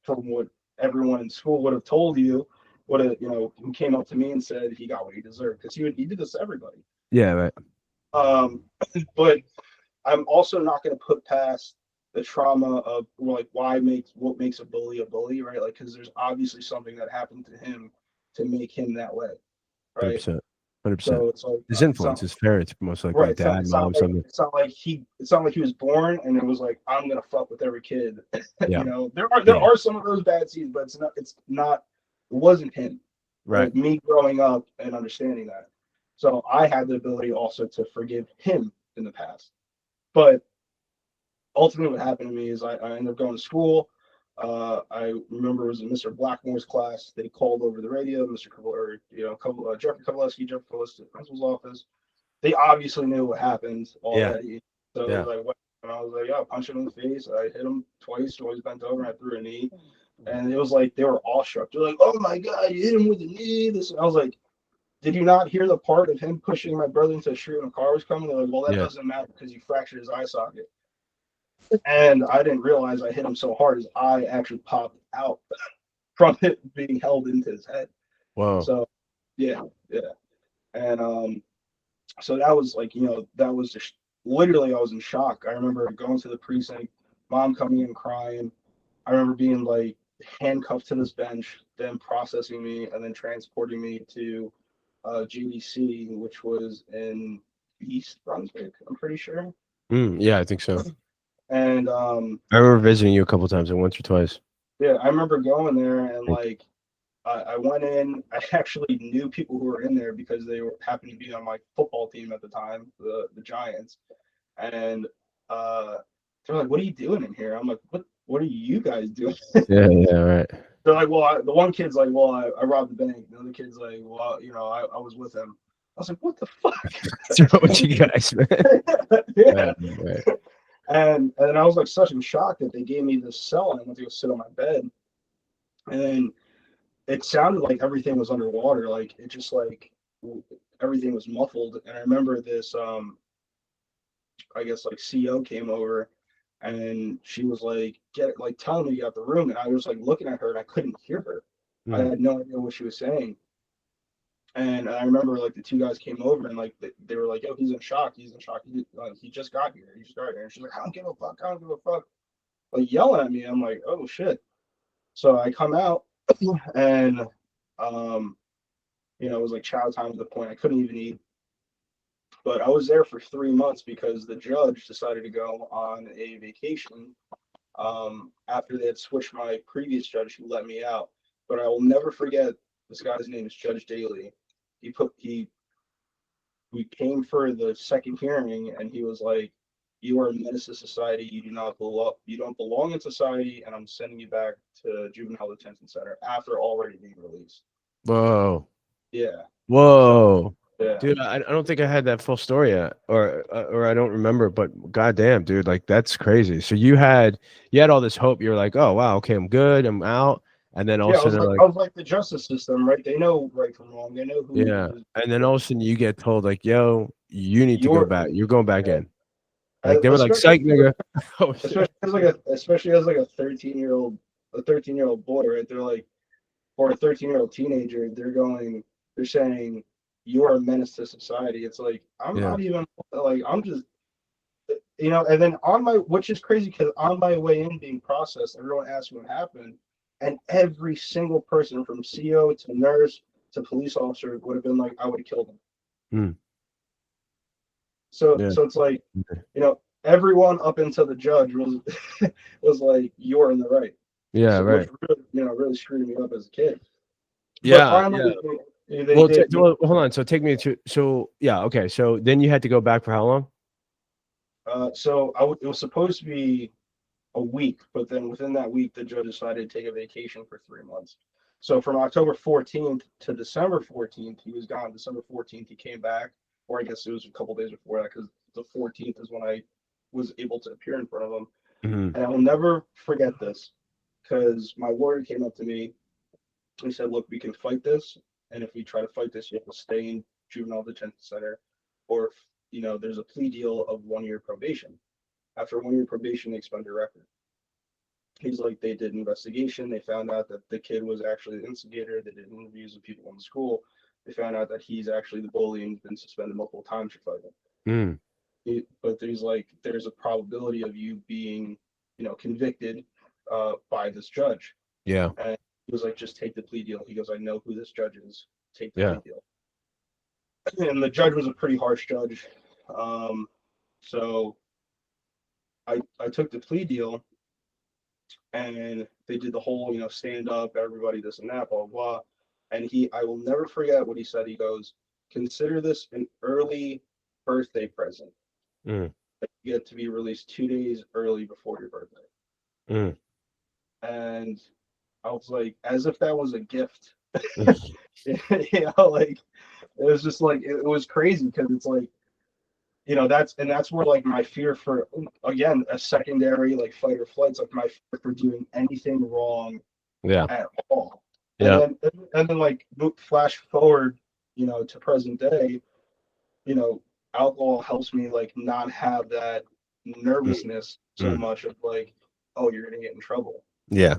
from what everyone in school would have told you, would have, he came up to me and said he got what he deserved because he did this to everybody. Yeah, right. Um, but I'm also not going to put past the trauma of like what makes a bully, right? Like, because there's obviously something that happened to him to make him that way, right? 100%. 100%. So it's like His it's not influence, his parents, most likely right. dad, mom, something. It's not like he was born and it was like I'm gonna fuck with every kid. Yeah, There yeah, are some of those bad seeds, but it wasn't him. right. Right, me growing up and understanding that. So I had the ability also to forgive him in the past. But ultimately, what happened to me is I ended up going to school. I remember it was in Mr. Blackmore's class. They called over the radio, Jeffrey Kowalesky, the principal's office. They obviously knew what happened Yeah, already. So it yeah, was like, what? And I was like, yeah, I punched him in the face. I hit him twice, twice bent over, and I threw a knee. And it was like they were awestruck. They're like, "Oh my god, you hit him with a knee!" This, I was like, "Did you not hear the part of him pushing my brother into the street when a car was coming?" They're like, "Well, that yeah. doesn't matter because you fractured his eye socket." And I didn't realize I hit him so hard his eye actually popped out from it being held into his head. Whoa. So, yeah, yeah, and so that was like that was just literally I was in shock. I remember going to the precinct, mom coming in crying. I remember being like handcuffed to this bench, then processing me, and then transporting me to GDC, which was in East Brunswick, I'm pretty sure. Yeah, I think so. And I remember visiting you a couple times, and once or twice. yeah, I remember going there and I think. like I went in. I actually knew people who were in there because they happened to be on my football team at the time, the Giants. and they're like, "What are you doing in here?" I'm like, "What are you guys doing?" Yeah, right. They're like, "Well, the one kid's like, well, I robbed the bank." The other kid's like, "Well, I was with him." I was like, "What the fuck?" So what you guys, man? Yeah. Right. And I was like such in shock that they gave me this cell and I went to go sit on my bed. And then it sounded like everything was underwater. Like it just like everything was muffled. And I remember this I guess like CO came over and she was like telling me to get out the room. And I was like looking at her and I couldn't hear her. I Mm. had no idea what she was saying. And I remember like the two guys came over and like they were like, "Yo, he's in shock. He's in shock. He just got here. He just got here." And she's like, "I don't give a fuck. I don't give a fuck." Like yelling at me. I'm like, "Oh shit." So I come out and it was like chow time to the point I couldn't even eat. But I was there for 3 months because the judge decided to go on a vacation after they had switched my previous judge who let me out. But I will never forget this guy's name is Judge Daly. He we came for the second hearing and he was like, "You are a menace to society. You don't belong in society, and I'm sending you back to juvenile detention center after already being released." Whoa. Yeah. So Whoa. yeah. Dude, I don't think I had that full story yet, or I don't remember, but goddamn, dude, like that's crazy. So you had all this hope. You're like, oh wow, okay, I'm good, I'm out, and then all of Yeah, a sudden they're I like, was like the justice system, right? They know right from wrong. They know yeah, who's and then all of a sudden you get told like, yo, you need to go you're back. You're going back yeah. in. Like they were like, Especially psych, nigga. Oh shit. especially as like a 13-year-old boy, right? They're like, or a 13-year-old teenager, they're saying you're a menace to society. It's like I'm Yeah. not even like I'm just and then which is crazy because on my way in being processed, everyone asked me what happened, and every single person from CO to nurse to police officer would have been like, I would have killed him. Hmm. So Yeah. it's like, everyone up until the judge was was like, you're in the right. Yeah. So which Right. really, really screwed me up as a kid. But Yeah. Yeah. finally, they Well, did. hold on. So take me to. So yeah. Okay. So then you had to go back for how long? So it was supposed to be a week, but then within that week, the judge decided to take a vacation for 3 months. So from October 14th to December 14th, he was gone. December 14th, he came back, or I guess it was a couple days before that, because the 14th is when I was able to appear in front of him. Mhm. And I will never forget this because my lawyer came up to me. He said, "Look, we can fight this. And if we try to fight this, you have to stay in juvenile detention center. Or if, there's a plea deal of 1 year probation. After 1 year probation, they expend your record." He's like, they did an investigation. They found out that the kid was actually the instigator. They did interviews with people in the school. They found out that he's actually the bully and been suspended multiple times for fighting. Mm. But there's a probability of you being, convicted by this judge. Yeah. And he was like, just take the plea deal. He goes, I know who this judge is. Take the Yeah. plea deal. And the judge was a pretty harsh judge. So I took the plea deal and they did the whole, stand up, everybody, this and that, blah, blah, blah. And I will never forget what he said. He goes, consider this an early birthday present. Mm. You get to be released 2 days early before your birthday. Mm. And I was like, as if that was a gift. Mm. Like it was just like it was crazy because it's like, that's where like my fear for, again, a secondary like fight or flight's like my fear for doing anything wrong Yeah. at all. Yeah. And then like flash forward, to present day, alcohol helps me like not have that Mm. nervousness so Mm. much of like, oh, you're gonna get in trouble. Yeah.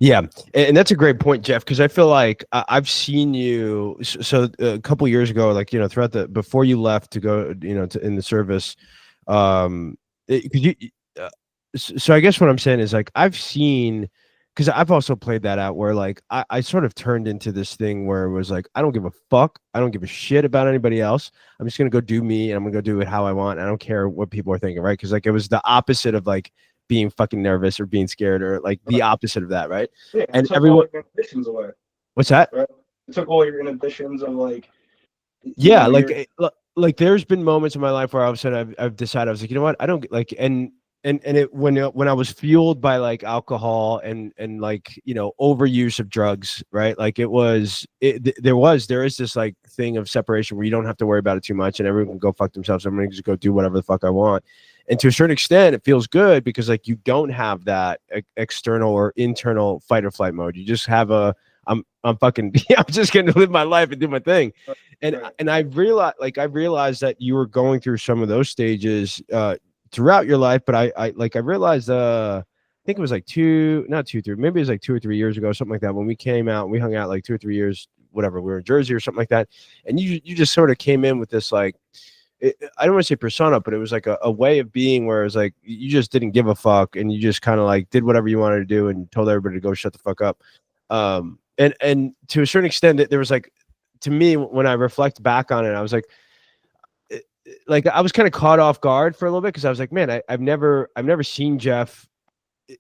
Yeah, and that's a great point, Jeff, because I feel like I've seen you. So a couple years ago, like throughout before you left to go, in the service, um, could you? Uh, so I guess what I'm saying is like I've seen, because I've also played that out where like I sort of turned into this thing where it was like I don't give a fuck, I don't give a shit about anybody else. I'm just gonna go do me, and I'm gonna go do it how I want. I don't care what people are thinking, right? Because like it was the opposite of like being fucking nervous or being scared or like the opposite of that, right? Yeah, it And took all everyone, your inhibitions away, what's that? right? It took all your inhibitions of like, Yeah, like you're like there's been moments in my life where all of a sudden I've decided, I was like, you know what, I don't like, and it when I was fueled by like alcohol and like, you know, overuse of drugs, right? Like there is this like thing of separation where you don't have to worry about it too much and everyone can go fuck themselves. I'm gonna just go do whatever the fuck I want. And to a certain extent, it feels good because like you don't have that external or internal fight or flight mode. You just have I'm fucking yeah, I'm just gonna live my life and do my thing. And Right. and I realized that you were going through some of those stages throughout your life, but I realized I think it was like not 2 3, maybe it was like 2 or 3 years ago, something like that, when we came out and we hung out like 2 or 3 years, whatever, we were in Jersey or something like that. And you just sort of came in with this like I don't want to say persona, but it was like a way of being where it was like you just didn't give a fuck and you just kind of like did whatever you wanted to do and told everybody to go shut the fuck up. And to a certain extent, that there was like, to me, when I reflect back on it, I was like I was kind of caught off guard for a little bit because I was like, man, I've never seen Jeff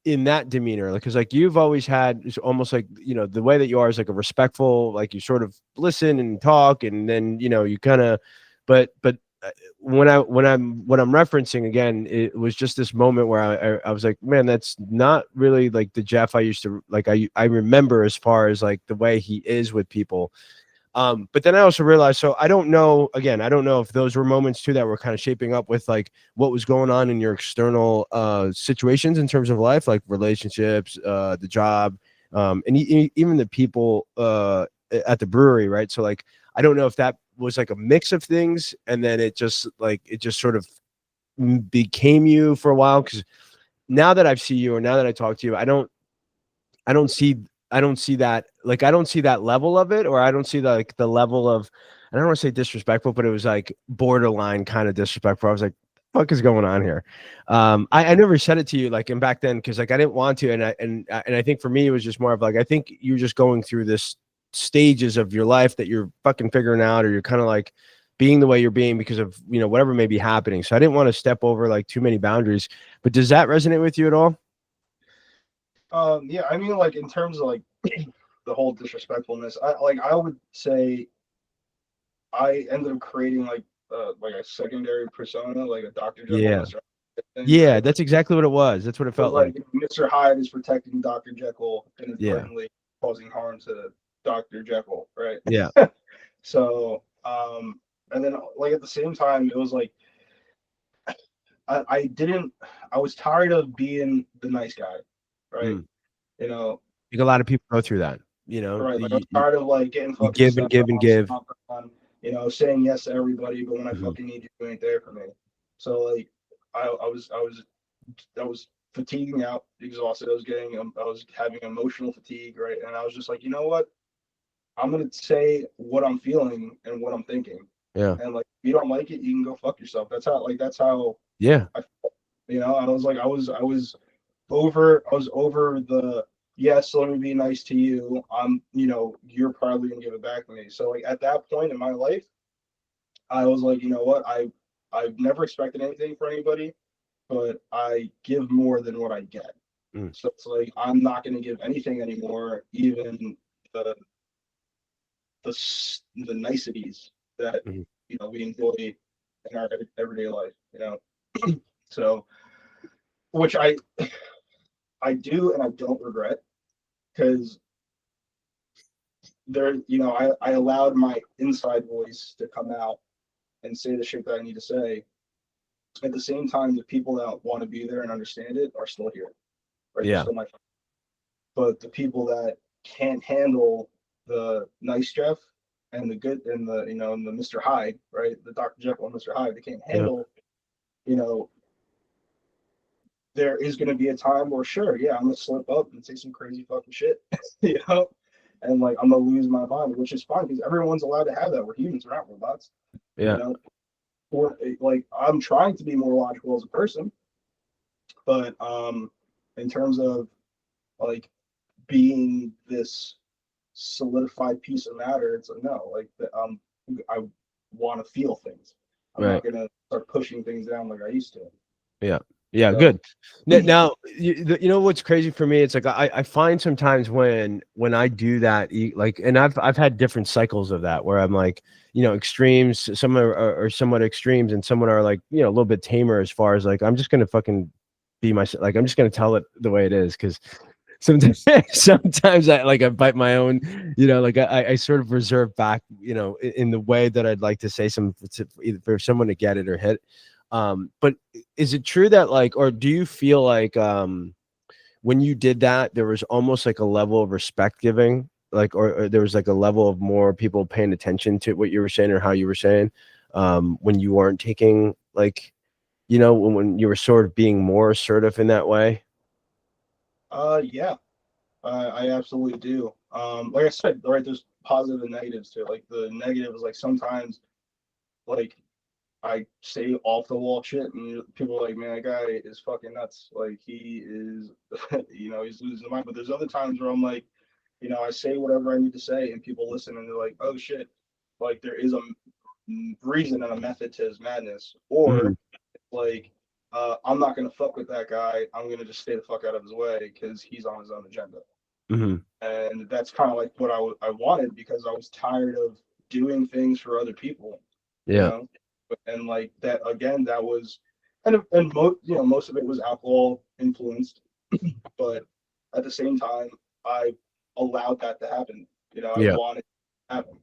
in that demeanor, like, because like you've always had, it's almost like, you know, the way that you are is like a respectful, like you sort of listen and talk and then, you know, you kind of, but what I'm referencing again, it was just this moment where I was like, man, that's not really like the Jeff I used to like. I remember as far as like the way he is with people. But then I also realized, so I don't know, again, I don't know if those were moments too that were kind of shaping up with like what was going on in your external situations in terms of life, like relationships, the job, and even the people at the brewery, right? So like I don't know if that was like a mix of things, and then it just sort of became you for a while. Because now that I've seen you, or now that I talk to you, I don't see I don't see that, like I don't see that level of it, or I don't see the like the level of, I don't want to say disrespectful, but it was like borderline kind of disrespectful. I was like, what is going on here? I never said it to you like, and back then, because like I didn't want to, and I think for me it was just more of like, I think you're just going through this stages of your life that you're fucking figuring out, or you're kind of like being the way you're being because of, you know, whatever may be happening. So I didn't want to step over like too many boundaries. But does that resonate with you at all? Yeah, I mean, like in terms of like the whole disrespectfulness, I would say I ended up creating like a secondary persona, like a Dr. Jekyll, Yeah. Mr. Hyde thing, Yeah, right? that's exactly what it was. That's what it Because felt like. like Mr. Hyde is protecting Dr. Jekyll Yeah. inadvertently causing harm to Dr. Jekyll, right? Yeah. So, and then like at the same time, it was like I didn't, I was tired of being the nice guy, right? Mm. You know, I think a lot of people go through that. You know, right? Like I you, was tired of like getting you fucking give and sent give and off, give. stomped on, saying yes to everybody, but when I Hmm. fucking need you, you ain't there for me. So like, I was fatiguing out, exhausted. I was having emotional fatigue, right? And I was just like, you know what? I'm gonna say what I'm feeling and what I'm thinking. Yeah. And like, if you don't like it, you can go fuck yourself. That's how Yeah. I, I was like, I was over the yes, let me be nice to you. You're probably gonna give it back to me. So like at that point in my life, I was like, you know what? I've never expected anything for anybody, but I give more than what I get. Mm. So it's like I'm not gonna give anything anymore, even the the niceties that Mhm. we enjoy in our everyday life. So which I do and I don't regret because I allowed my inside voice to come out and say the shit that I need to say. At the same time, the people that want to be there and understand it are still here, right? They're Yeah. still my friends. But the people that can't handle the nice Jeff and the good and the Mr. Hyde, right? The Dr. Jekyll and Mr. Hyde, they can't Yeah. handle, you know, there is going to be a time where, sure, yeah, I'm going to slip up and say some crazy fucking shit, you know, and like I'm going to lose my mind, which is fine because everyone's allowed to have that. We're humans, we're not robots, you Yeah. know. Or like I'm trying to be more logical as a person, but in terms of like being this solidified piece of matter, it's like no, like I want to feel things. I'm Right. not gonna start pushing things down like I used to. Yeah. Yeah, So good. Now, you know what's crazy for me? It's like I find sometimes when I do that, like, and I've had different cycles of that where I'm like, you know, extremes. Some are somewhat extremes, and some are like, you know, a little bit tamer as far as like I'm just gonna fucking be myself. Like I'm just gonna tell it the way it is because sometimes sometimes I bite my own, you know, like I sort of reserve back, you know, in the way that I'd like to say some either for someone to get it or hit. But is it true that like, or do you feel like when you did that, there was almost like a level of respect giving, like, or there was like a level of more people paying attention to what you were saying or how you were saying, when you weren't taking like, you know, when you were sort of being more assertive in that way? yeah, I absolutely do. Like I said, right, there's positive and negatives to it. Like the negative is like sometimes like I say off the wall shit, and people are like, "Man, that guy is fucking nuts. Like he is, he's losing his mind." But there's other times where I'm like, I say whatever I need to say, and people listen, and they're like, "Oh shit!" Like there is a reason and a method to his madness, Hmm. or like, I'm not gonna fuck with that guy. I'm gonna just stay the fuck out of his way because he's on his own agenda. Hmm. And that's kind of like what I wanted because I was tired of doing things for other people, you Yeah. know, and like that again, that was, most of it was alcohol influenced, but at the same time, I allowed that to happen. I Yeah. wanted it to happen.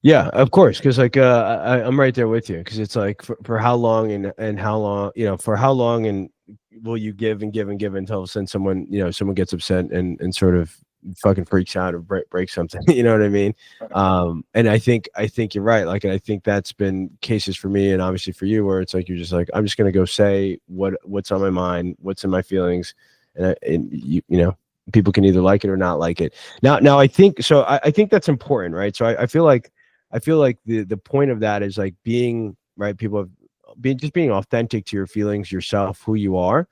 Yeah, of course, because like I'm right there with you because it's like for how long and how long, you know, for how long and will you give and give and give until send someone, you know, someone gets upset and sort of fucking freaks out or break something, you know what I mean? And I think you're right, like, and I think that's been cases for me and obviously for you where it's like you're just like I'm just gonna go say what's on my mind, what's in my feelings, and you know people can either like it or not like it. Now I think so. I think that's important, right? So I feel like the point of that is like being right. People have being authentic to your feelings, yourself, who you are,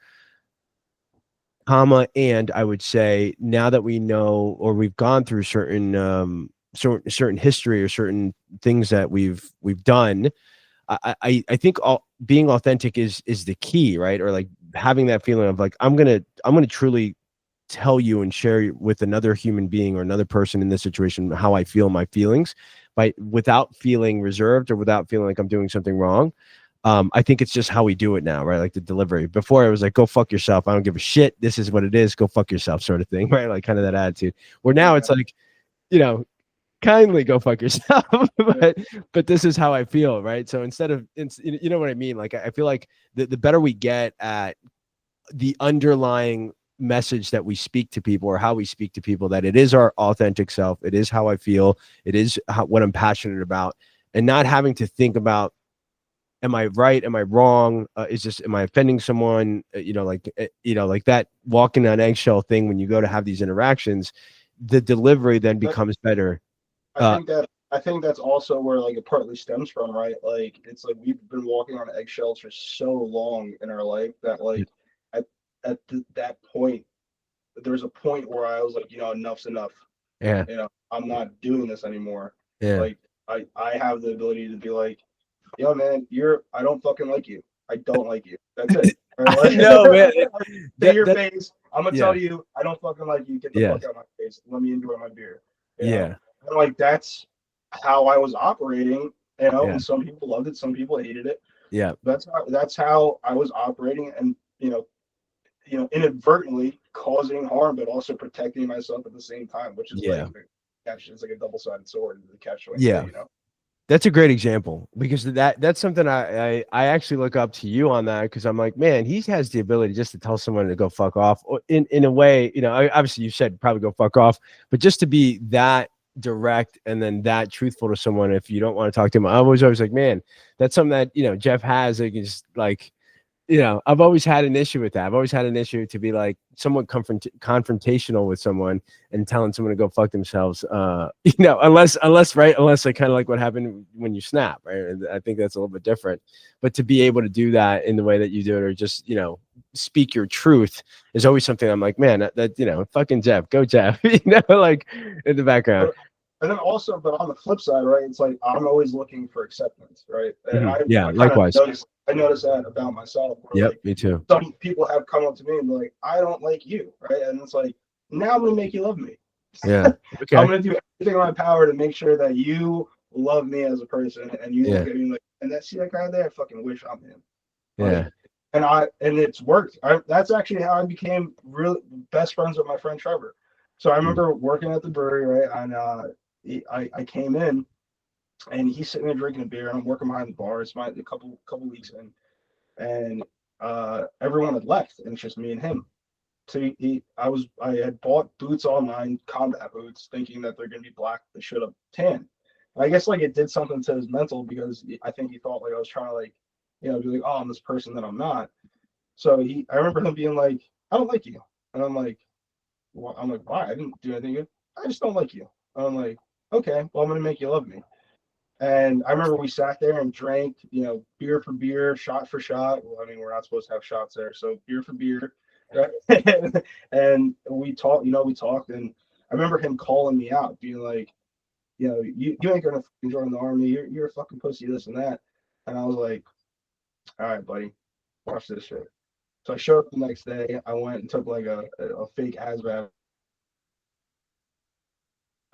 comma. And I would say now that we know or we've gone through certain history or certain things that we've done, I think being authentic is the key, right? Or like having that feeling of like I'm gonna truly tell you and share with another human being or another person in this situation how I feel my feelings by without feeling reserved or without feeling like I'm doing something wrong. I think it's just how we do it now, right? Like the delivery. Before it was like, go fuck yourself. I don't give a shit. This is what it is. Go fuck yourself, sort of thing, right? Like kind of that attitude. Where now Yeah, it's like, you know, kindly go fuck yourself, yeah. but this is how I feel, right? So instead of, you know what I mean? Like I feel like the better we get at the underlying message that we speak to people or how we speak to people, that it is our authentic self, it is how I feel, it is what I'm passionate about, and not having to think about am I right, am I wrong, is this, am I offending someone, like that walking on eggshell thing when you go to have these interactions. The delivery then That, becomes better. I uh think that I think that's also where like it partly stems from, right? Like it's like we've been walking on eggshells for so long in our life that like at that point, there's a point where I was like, enough's enough. yeah, I'm not doing this anymore. yeah. Like I have the ability to be like, yo man, I don't fucking like you. I don't like you. That's it. Right? I Like, know, man. to that your that face, I'm gonna Yeah, tell you, I don't fucking like you. Get the yeah, fuck out of my face. Let me enjoy my beer. You know, yeah, and like that's how I was operating. yeah, And some people loved it, some people hated it. yeah, That's how I was operating, and inadvertently causing harm, but also protecting myself at the same time, which is yeah, like it's like a double-sided sword, the catch 22. yeah. That's a great example because that's something I actually look up to you on that because I'm like, man, he has the ability just to tell someone to go fuck off or in a way, obviously you said probably go fuck off, but just to be that direct and then that truthful to someone if you don't want to talk to him. I was always like, man, that's something that, Jeff has, like, is like, I've always had an issue with that. I've always had an issue to be like somewhat confrontational with someone and telling someone to go fuck themselves. Unless like kind of like what happened when you snap, right? And I think that's a little bit different. But to be able to do that in the way that you do it, or just speak your truth, is always something I'm like, man, that fucking Jeff, go Jeff, like in the background. And then also, but on the flip side, right, it's like I'm always looking for acceptance, right? And Mhm. I Yeah, kind of likewise. noticed I noticed that about myself. Where Yep, like me too. some people have come up to me and be like, "I don't like you," right? And it's like, now I'm gonna make you love me. Yeah. I'm Okay. gonna do everything in my power to make sure that you love me as a person, and you Yeah. look at me like, and that see that guy there, I fucking wish I'm him. Like, Yeah. and it's worked. That's actually how I became really best friends with my friend Trevor. So I Mm. remember working at the brewery, right? And I came in, and he's sitting there drinking a beer, and I'm working behind the bar. It's a couple weeks in, and everyone had left, and it's just me and him. So I had bought boots online, combat boots, thinking that they're gonna be black. They should have tan. And I guess like it did something to his mental because I think he thought like I was trying to like, be like, oh, I'm this person that I'm not. So I remember him being like, I don't like you, and I'm like, well, I'm like, why? I didn't do anything good. I just don't like you. And I'm like, okay, well, I'm gonna make you love me. And I remember we sat there and drank, beer for beer, shot for shot. Well, I mean, we're not supposed to have shots there, so beer for beer, right? And we talked, and I remember him calling me out, being like, you ain't gonna join the army. You're a fucking pussy, this and that. And I was like, all right, buddy, watch this shit. So I showed up the next day. I went and took like a fake ASVAB.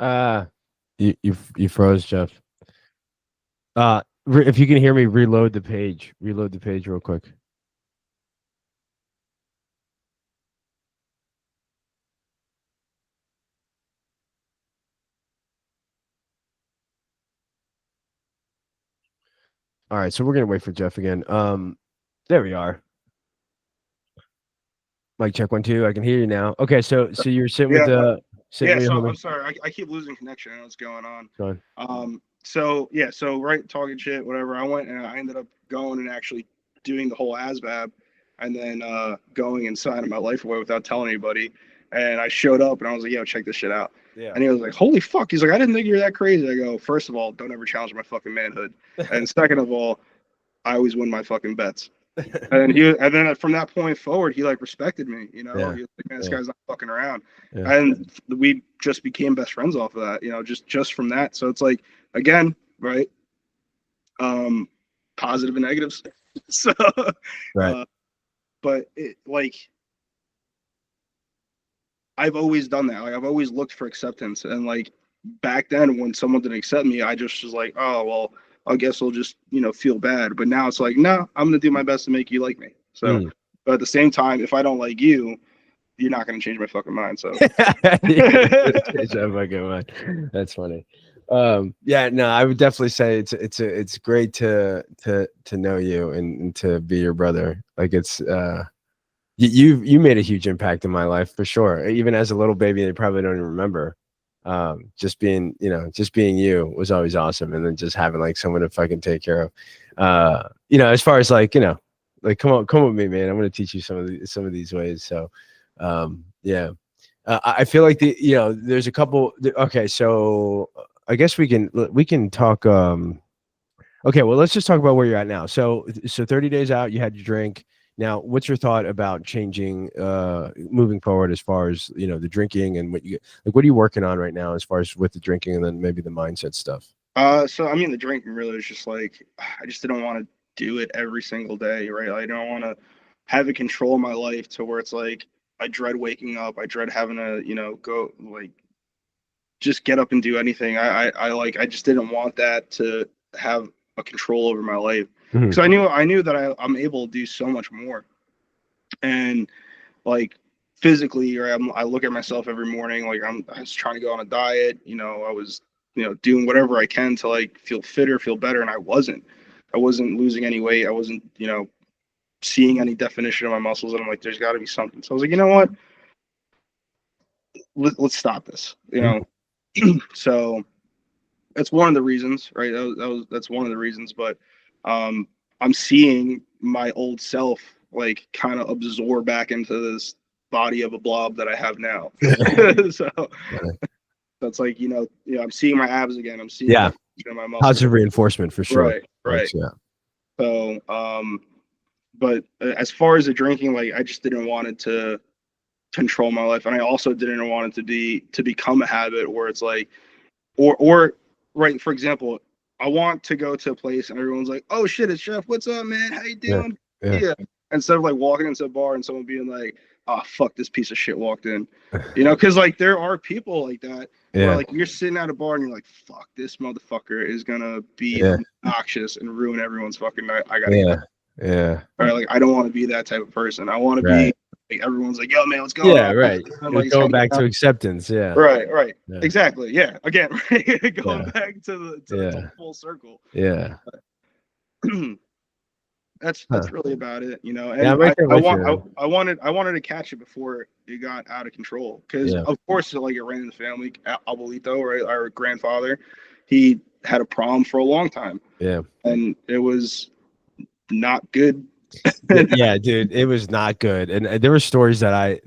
Uh you froze, Jeff. If you can hear me, reload the page. Reload the page real quick. All right, so we're gonna wait for Jeff again. There we are. Mic check 1 2. I can hear you now. Okay, so you're sitting with Yeah, sitting yeah. with your So I'm homie. sorry, I keep losing connection. I don't know what's going on. Go on. So yeah, so right, talking shit, whatever. I went and I ended up going and actually doing the whole ASVAB, and then going and signing my life away without telling anybody. And I showed up and I was like, "Yo, check this shit out." Yeah. And he was like, "Holy fuck!" He's like, "I didn't think you were that crazy." I go, "First of all, don't ever challenge my fucking manhood, and second of all, I always win my fucking bets." And then from that point forward, he like respected me. Yeah. He was like, "Man, this Yeah. guy's not fucking around," Yeah. and we just became best friends off of that. Just from that. So it's like, again, right? um Positive and negatives. So Right. uh but it, like, I've always done that. Like, I've always looked for acceptance, and like back then when someone didn't accept me, I just was like, oh well, I guess I'll just feel bad. But now it's like, no, I'm gonna do my best to make you like me. So Mm. but at the same time, if I don't like you, you're not gonna change my fucking mind. So Change that fucking mind. That's funny. Yeah, no, I would definitely say it's great to know you and to be your brother. Like it's you made a huge impact in my life for sure. Even as a little baby, they probably don't even remember. Just being you was always awesome, and then just having like someone to fucking take care of. As far as like like come with me, man. I'm gonna teach you some of these ways. So, yeah. I feel like there's a couple. Okay, so I guess we can talk. Okay, well, let's just talk about where you're at now. So 30 days out, you had your drink. Now, what's your thought about changing, moving forward as far as the drinking and what are you working on right now as far as with the drinking and then maybe the mindset stuff? so I mean, the drinking really is just like, I just didn't want to do it every single day, right? I don't want to have it control my life to where it's like I dread waking up, I dread having to, go like just get up and do anything. I just didn't want that to have a control over my life, Mhm. because I knew that I'm able to do so much more. And like physically, or I look at myself every morning, like I was trying to go on a diet. I was doing whatever I can to like feel fitter, feel better, and I wasn't losing any weight. I wasn't seeing any definition of my muscles, and I'm like, there's got to be something. So I was like, you know what? Let's stop this. So that's one of the reasons, right? That's one of the reasons. But um, I'm seeing my old self like kind of absorb back into this body of a blob that I have now. So that's like, I'm seeing my abs again. I'm seeing Yeah, definition of my muscles. positive reinforcement for sure. Right, right. That's yeah. So, but as far as the drinking, like I just didn't want it to control my life, and I also didn't want it to become a habit where it's like, or right. For example, I want to go to a place and everyone's like, "Oh shit, it's Jeff. What's up, man? How you Yeah. doing?" Yeah. Yeah. Instead of like walking into a bar and someone being like, "Oh fuck, this piece of shit walked in," you know, because like there are people like that where Yeah. like you're sitting at a bar and you're like, "Fuck, this motherfucker is gonna be Yeah. obnoxious and ruin everyone's fucking night. I gotta Yeah. get." Yeah. Right, like I don't want to be that type of person. I want to Right. be like everyone's like, "Yo, man, what's going Yeah. on?" Right. And You're like going hanging back out. to acceptance. Yeah. Right, Yeah. exactly. Yeah, again, right? Going Yeah. back to the Yeah. full circle. Yeah. Huh. That's really about it, you know. Yeah. And I'm right there with you. I wanted to catch it before it got out of control, because Yeah. of course, like it ran in the family. Abuelito, right, our grandfather, he had a problem for a long time, Yeah. and it was not good. Yeah, dude, it was not good. And there were stories that I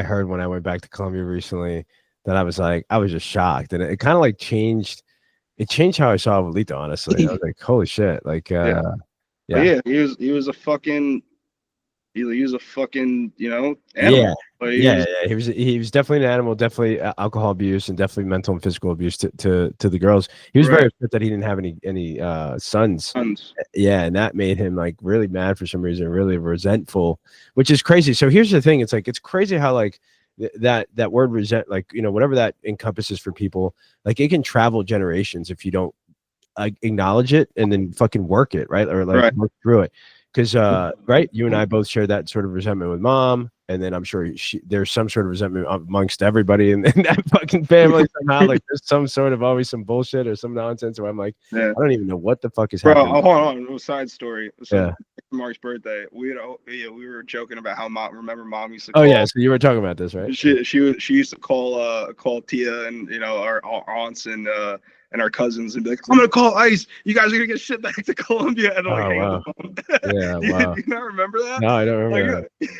heard when I went back to Colombia recently that I was like, I was just shocked. And it kind of like changed how I saw Abuelito, honestly. I was like, holy shit. Like Yeah, but yeah. yeah, he was a fucking he was a fucking, you know, Yeah. animal. But he Yeah, was yeah, he was definitely an animal, definitely alcohol abuse, and definitely mental and physical abuse to the girls. He was very right. upset that he didn't have any sons. Tons. Yeah, and that made him like really mad for some reason, really resentful, which is crazy. So here's the thing: it's like it's crazy how like that word resent, like whatever that encompasses for people, like it can travel generations if you don't acknowledge it and then fucking work it, right? Or like Right. work through it. Because right, you and I both share that sort of resentment with mom, and then I'm sure there's some sort of resentment amongst everybody in that fucking family somehow. Like there's some sort of always some bullshit or some nonsense where I'm like, Yeah. I don't even know what the fuck is Bro, happening. hold on. A side story. So Yeah. Mark's birthday, we were joking about how mom used to Oh call. yeah, so you were talking about this, right? She used to call Tia and our aunts and our cousins and be like, "I'm gonna call ICE. You guys are gonna get shit back to Colombia," and like Oh hang up wow. the phone. Yeah, Do wow. you not remember that? No, I don't remember Like,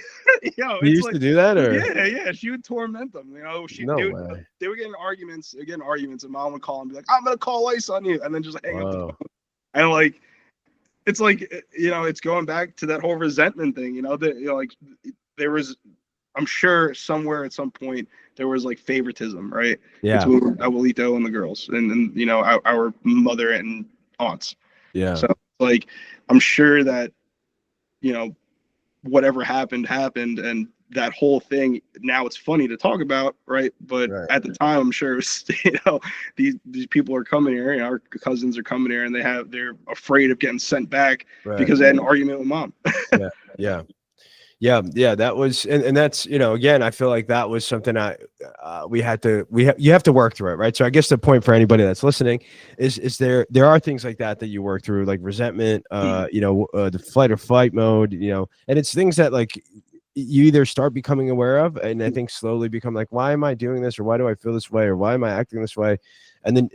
yo, that. You it's used like, to do that, or yeah, she would torment them. You know, no way. they were getting arguments, and mom would call and be like, "I'm gonna call ICE on you," and then just hang up the Wow. phone. And like, it's like, it's going back to that whole resentment thing. Like there was, I'm sure somewhere at some point there was like favoritism, right, Yeah. between Abuelito and the girls, and our mother and aunts. Yeah. So like, I'm sure that whatever happened, and that whole thing, now it's funny to talk about, right? But Right. at the time, I'm sure it was, these people are coming here, our cousins are coming here, and they're afraid of getting sent back Right. because they had an argument with mom. Yeah. Yeah. Yeah, that was, and that's, again, I feel like that was something you have to work through it, right? So I guess the point for anybody that's listening is there are things like that you work through, like resentment, the flight or fight mode, and it's things that like you either start becoming aware of, and I think slowly become like, why am I doing this, or why do I feel this way, or why am I acting this way, and then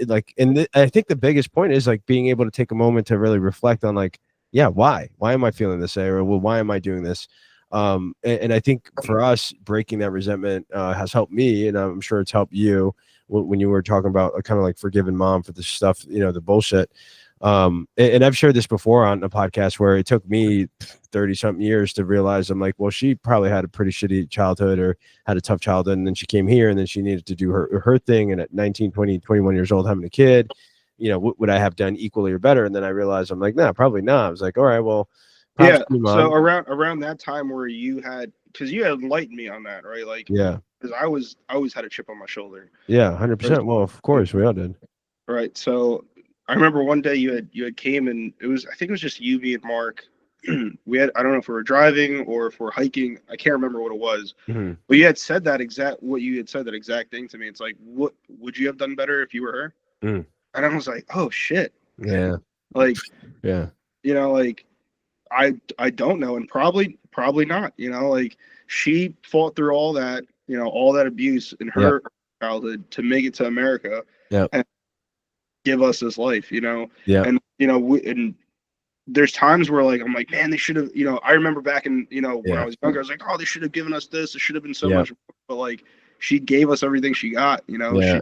I think the biggest point is like being able to take a moment to really reflect on like, yeah, why am I feeling this way, or well, why am I doing this? And I think for us, breaking that resentment has helped me, and I'm sure it's helped you when you were talking about kind of like forgiving mom for the stuff, the bullshit. And I've shared this before on a podcast where it took me 30 something years to realize, I'm like, well, she probably had a pretty shitty childhood or had a tough childhood, and then she came here and then she needed to do her thing, and at 19, 20, 21 years old having a kid, would I have done equally or better? And then I realized, I'm like, nah, probably not. I was like, all right, well, Yeah. mom. So around that time where because you had enlightened me on that, right? Like, Yeah. because I always had a chip on my shoulder. Yeah, 100%. Well, of course, we all did. Right. So I remember one day you had came, and I think it was just you, me, and Mark. I don't know if we were driving or if we're hiking. I can't remember what it was. Mm-hmm. But you had said that exact thing to me. It's like, what would you have done better if you were her? Mm. And I was like, oh shit. Yeah. Like, yeah. Like, I don't know, and probably not. Like, she fought through all that, all that abuse in her childhood to make it to America. Yeah. And give us this life, Yeah. And and there's times where like I'm like, man, they should have, I remember back in, when I was younger, I was like, oh, they should have given us this. It should have been so much more. But like, she gave us everything she got, Yeah.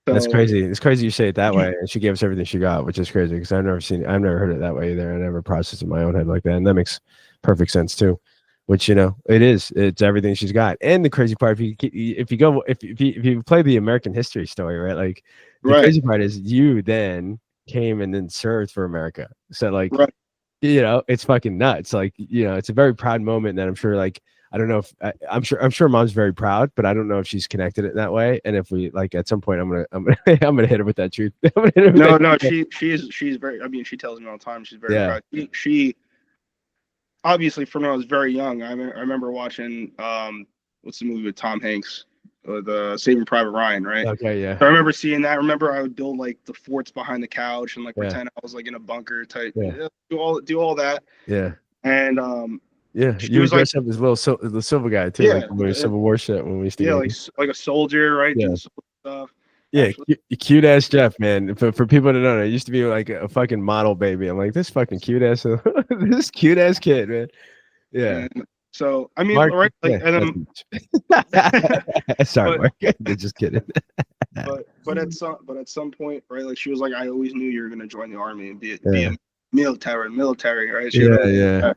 So, that's crazy. It's crazy you say it that way. And she gave us everything she got, which is crazy because I've never heard it that way either. I never processed it in my own head like that. And that makes perfect sense too. which it's everything she's got. And the crazy part, if you play the American history story, right, like the Right. crazy part is you then came and then served for America. So like, Right. it's fucking nuts. Like, it's a very proud moment that I'm sure, like, I don't know if I'm sure mom's very proud, but I don't know if she's connected it that way. And if we like at some point, I'm gonna hit her with that truth. No, she's very, I mean, she tells me all the time she's very Yeah. proud. She obviously, from when I was very young, I remember watching what's the movie with Tom Hanks, the Saving Private Ryan, right? Okay. Yeah. So I remember seeing that. I remember I would build like the forts behind the couch and like Yeah. pretend I was like in a bunker type. Yeah. Do all that. Yeah. And Yeah. she You would was like, dress up as the silver guy too, like yeah, the Civil War shit when we used to yeah, go. like a soldier, right? Yeah. Doing stuff. Yeah, Actually, cute ass Jeff, man. For people to know, I used to be like a fucking model baby. I'm like this fucking cute ass, this cute ass kid, man. Yeah, and so I mean, Mark. right? Like, Yeah, and sorry, but Mark. Just kidding. but at some point, right? Like she was like, I always knew you were gonna join the army and be Yeah, a military, right? She was yeah, always, yeah,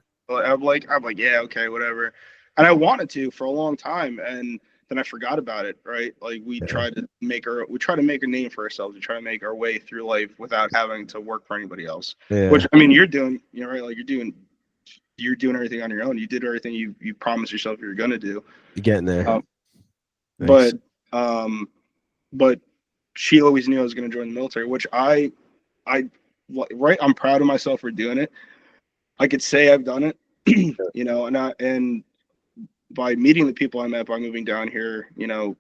I'm like, yeah, okay, whatever. And I wanted to for a long time, and then I forgot about it, right? Like we try to make a name for ourselves. We try to make our way through life without having to work for anybody else. yeah. Which I mean, you're doing, right? Like you're doing everything on your own. You did everything you promised yourself you were gonna do. You're getting there. But um, but she always knew I was gonna join the military, which I right. I'm proud of myself for doing it. I could say I've done it, and by meeting the people I met by moving down here,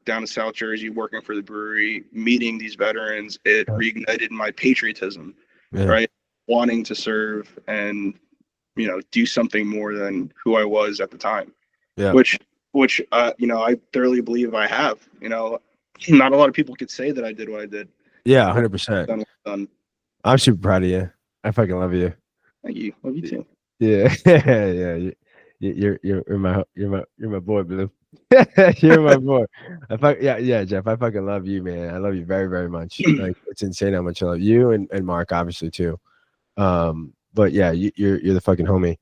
down to South Jersey, working for the brewery, meeting these veterans, it reignited my patriotism, Yeah. right? Wanting to serve and, do something more than who I was at the time. Yeah. Which, I thoroughly believe I have. Not a lot of people could say that I did what I did. Yeah, 100%. I'm super proud of you. I fucking love you. Thank you. Love you too. Yeah, yeah. You're my boy, Blue. You're my boy. Yeah, Jeff. I fucking love you, man. I love you very, very much. Like it's insane how much I love you and Mark, obviously too. But yeah, you're the fucking homie.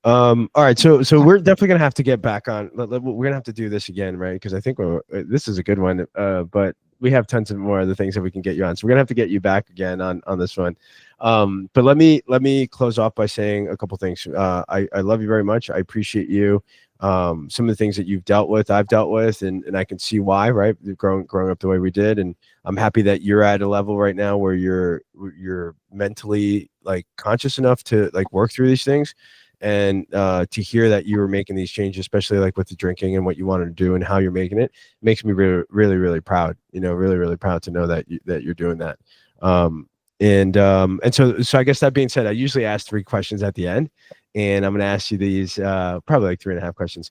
All right, so we're definitely gonna have to get back on. We're gonna have to do this again, right? Because I think this is a good one. But we have tons of more other things that we can get you on. So we're gonna have to get you back again on this one. But let me close off by saying a couple things. I love you very much. I appreciate you. Some of the things that you've dealt with, I've dealt with, and I can see why, right? Growing up the way we did, and I'm happy that you're at a level right now where you're mentally like conscious enough to like work through these things. And to hear that you were making these changes, especially like with the drinking and what you wanted to do and how you're making it, makes me really, really, really proud. Really, really proud to know that you're doing that. And so I guess that being said, I usually ask 3 questions at the end, and I'm going to ask you these probably like 3.5 questions.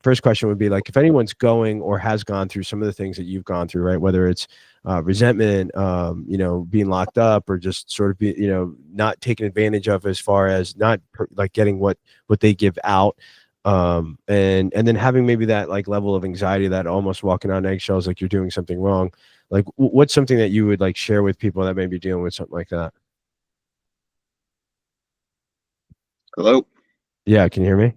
First question would be like, if anyone's going or has gone through some of the things that you've gone through, right? Whether it's resentment, being locked up, or just sort of not taken advantage of as far as not like getting what they give out, and then having maybe that like level of anxiety, that almost walking on eggshells, like you're doing something wrong. Like, what's something that you would like share with people that may be dealing with something like that? Hello. Yeah, can you hear me?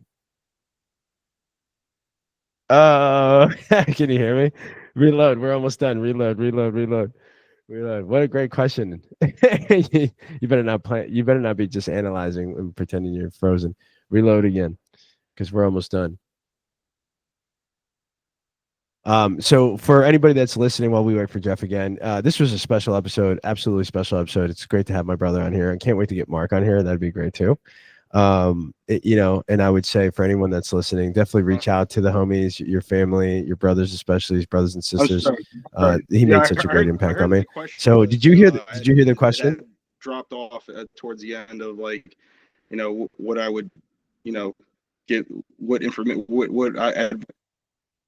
Oh, can you hear me? Reload. We're almost done. Reload. What a great question. You better not play. You better not be just analyzing and pretending you're frozen. Reload again, because we're almost done. So for anybody that's listening while we wait for Jeff again, this was a special episode, absolutely special episode. It's great to have my brother on here. I can't wait to get Mark on here. That'd be great too. And I would say for anyone that's listening, definitely reach out to the homies, your family, your brothers, especially his brothers and sisters. He made such a great impact on me. So did you hear the question? Dropped off towards the end of like, what I would, get, what information, what I.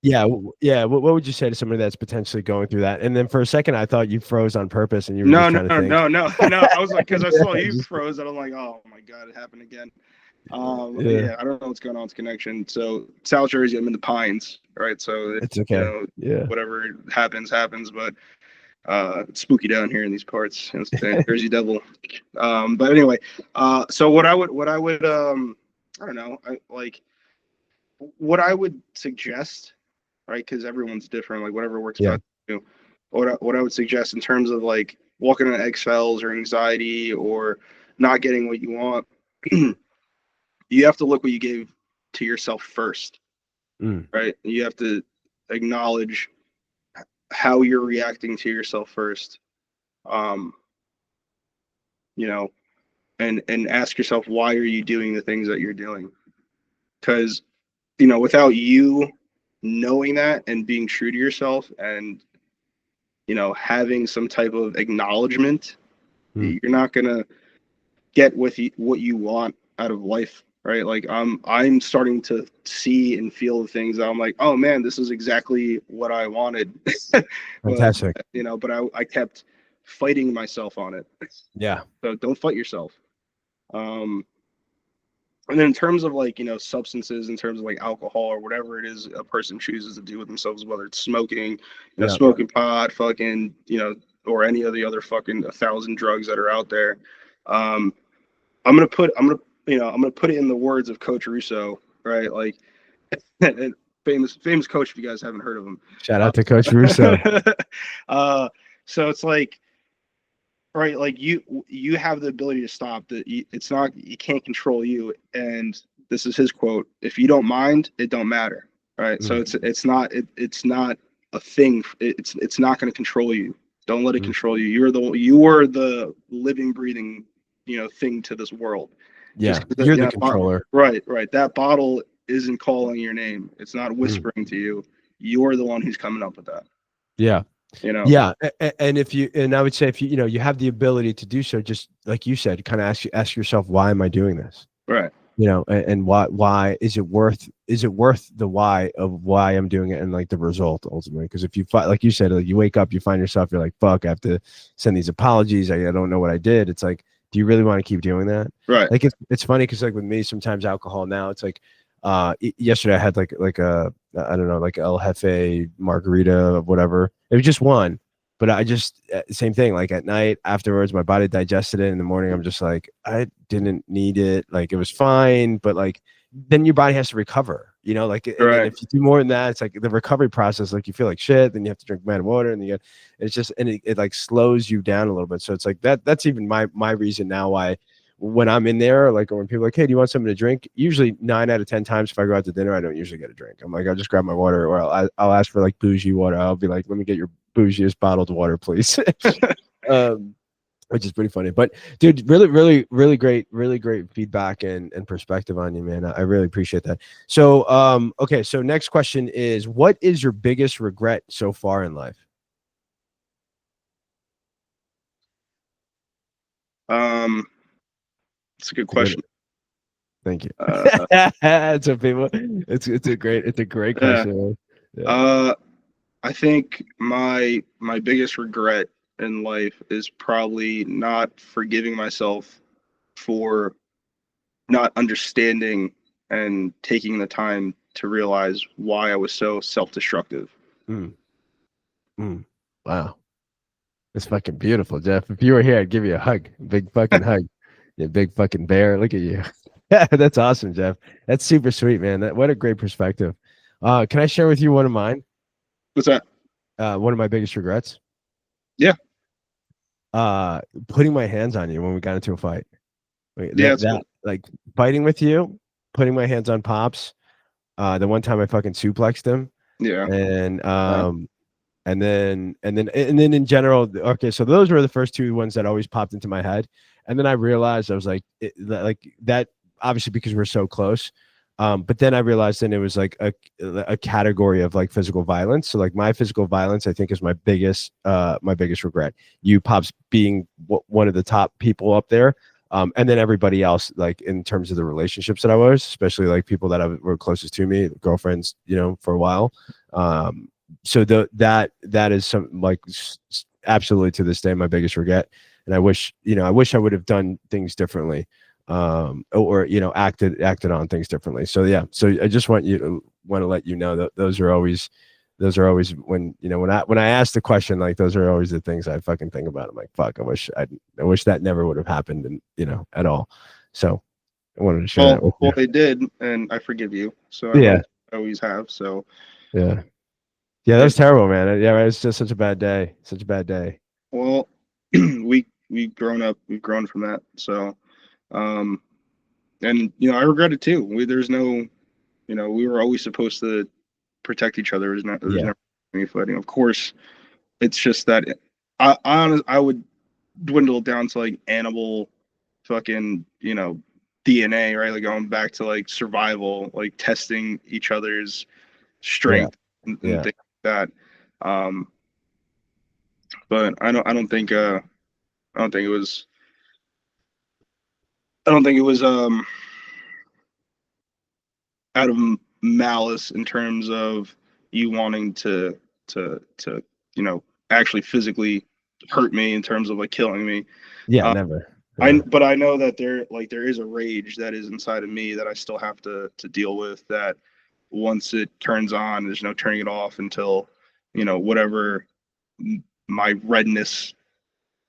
Yeah. What would you say to somebody that's potentially going through that? And then for a second, I thought you froze on purpose, and you were just trying to think. No. I was like, because I saw you froze, and I'm like, oh my god, it happened again. Yeah, I don't know what's going on with connection. So South Jersey, I'm in the Pines, right? So it's okay. Whatever happens, but it's spooky down here in these parts. It's the Jersey Devil. But anyway, so what I would I don't know. I like what I would suggest, right? Because everyone's different. Like whatever works Yeah. best for you. What I would suggest in terms of like walking on eggshells or anxiety or not getting what you want, you have to look what you gave to yourself first, Mm. right? You have to acknowledge how you're reacting to yourself first. Um, you know, and ask yourself why are you doing the things that you're doing? Because without you knowing that and being true to yourself and having some type of acknowledgement, Mm. you're not gonna get what you want out of life, right? Like I'm starting to see and feel the things that I'm like, oh man, this is exactly what I wanted. But Fantastic. but I kept fighting myself on it. Yeah. So don't fight yourself. um and then in terms of like substances, in terms of like alcohol or whatever it is a person chooses to do with themselves, whether it's smoking, Yeah. smoking pot, fucking or any of the other fucking 1,000 drugs that are out there. um I'm gonna put it in the words of Coach Russo, right? Like, and famous coach, if you guys haven't heard of him. Shout out to Coach Russo. uh, so it's like, right, like you have the ability to stop. That it's not, you can't control you. And this is his quote: "If you don't mind, it don't matter." Right. So Mm. it's not a thing. It's not going to control you. Don't let it Mm. control you. You are the living, breathing, thing to this world. Yeah. Just 'cause You're the controller. right. That bottle isn't calling your name. It's not Mm. whispering to you. You're the one who's coming up with that. Yeah. You know. Yeah, and if you, and I would say if you have the ability to do so, just like you said, kind of ask yourself, why am I doing this? Right. And why is it worth the why of why I'm doing it, and like the result ultimately? Because if you like you said, like you wake up, you find yourself, you're like, fuck, I have to send these apologies. I don't know what I did. It's like, do you really want to keep doing that? Right. Like it's funny because like with me, sometimes alcohol now, it's like yesterday I had like a I don't know, like El Jefe margarita, whatever. It was just one, but I just same thing. Like at night afterwards, my body digested it. In the morning, I'm just like, I didn't need it. Like it was fine, but like then your body has to recover. Like, and then Right. if you do more than that, it's like the recovery process. Like you feel like shit, then you have to drink mad water, and it's just, and it like slows you down a little bit. So it's like that's even my reason now why when I'm in there, like when people are like, hey, do you want something to drink? Usually 9 out of 10 times if I go out to dinner, I don't usually get a drink. I'm like, I'll just grab my water, or I'll ask for like bougie water. I'll be like, let me get your bougiest bottled water, please. um, which is pretty funny. But dude, really, really, really great feedback and perspective on you, man. I really appreciate that. So, okay. So next question is, what is your biggest regret so far in life? It's a good It's a good, question. thank you. Uh, It's a people. It's a great yeah. question, man. Yeah. I think my biggest regret in life is probably not forgiving myself for not understanding and taking the time to realize why I was so self-destructive. Mm, mm. Wow. It's fucking beautiful, Jeff. If you were here, I'd give you a hug. Big fucking hug. You big fucking bear. Look at you. That's awesome, Jeff. That's super sweet, man. What a great perspective. Can I share with you one of mine? What's that? One of my biggest regrets? Yeah. Putting my hands on you when we got into a fight. Yeah, it's cool. Like fighting with you, putting my hands on Pops. The one time I fucking suplexed him, Yeah. and Uh, and then in general, okay, so those were the first two ones that always popped into my head. And then I realized, I was like, like that, obviously because we're so close. But then I realized then it was like a category of like physical violence. So like my physical violence, I think, is my biggest regret. You Pops being one of the top people up there. And then everybody else, like in terms of the relationships that I was, especially like people that were closest to me, girlfriends, for a while. So that is some like absolutely to this day my biggest regret. And I wish I would have done things differently, or acted on things differently. So yeah, so I just want to let you know that those are always when I ask the question, like those are always the things I fucking think about. I'm like, fuck, I wish that never would have happened, and at all. So I wanted to share that with you. Well, they did, and I forgive you. So Yeah. I always have. So Yeah. Yeah, that was terrible, man. Yeah, it's just such a bad day. Such a bad day. well, we've grown up. We've grown from that. So, um, and I regret it too. There's no, we were always supposed to protect each other. There's Yeah. never any fighting. Of course, it's just that I would dwindle down to like animal fucking DNA, right? Like going back to like survival, like testing each other's Yeah. strength and Yeah. things like that. Um, but I don't think it was I don't think it was out of malice in terms of you wanting to actually physically hurt me in terms of like killing me. Yeah, Uh, never. Yeah. but I know that there is a rage that is inside of me that I still have to deal with. That once it turns on, there's no turning it off until whatever my redness,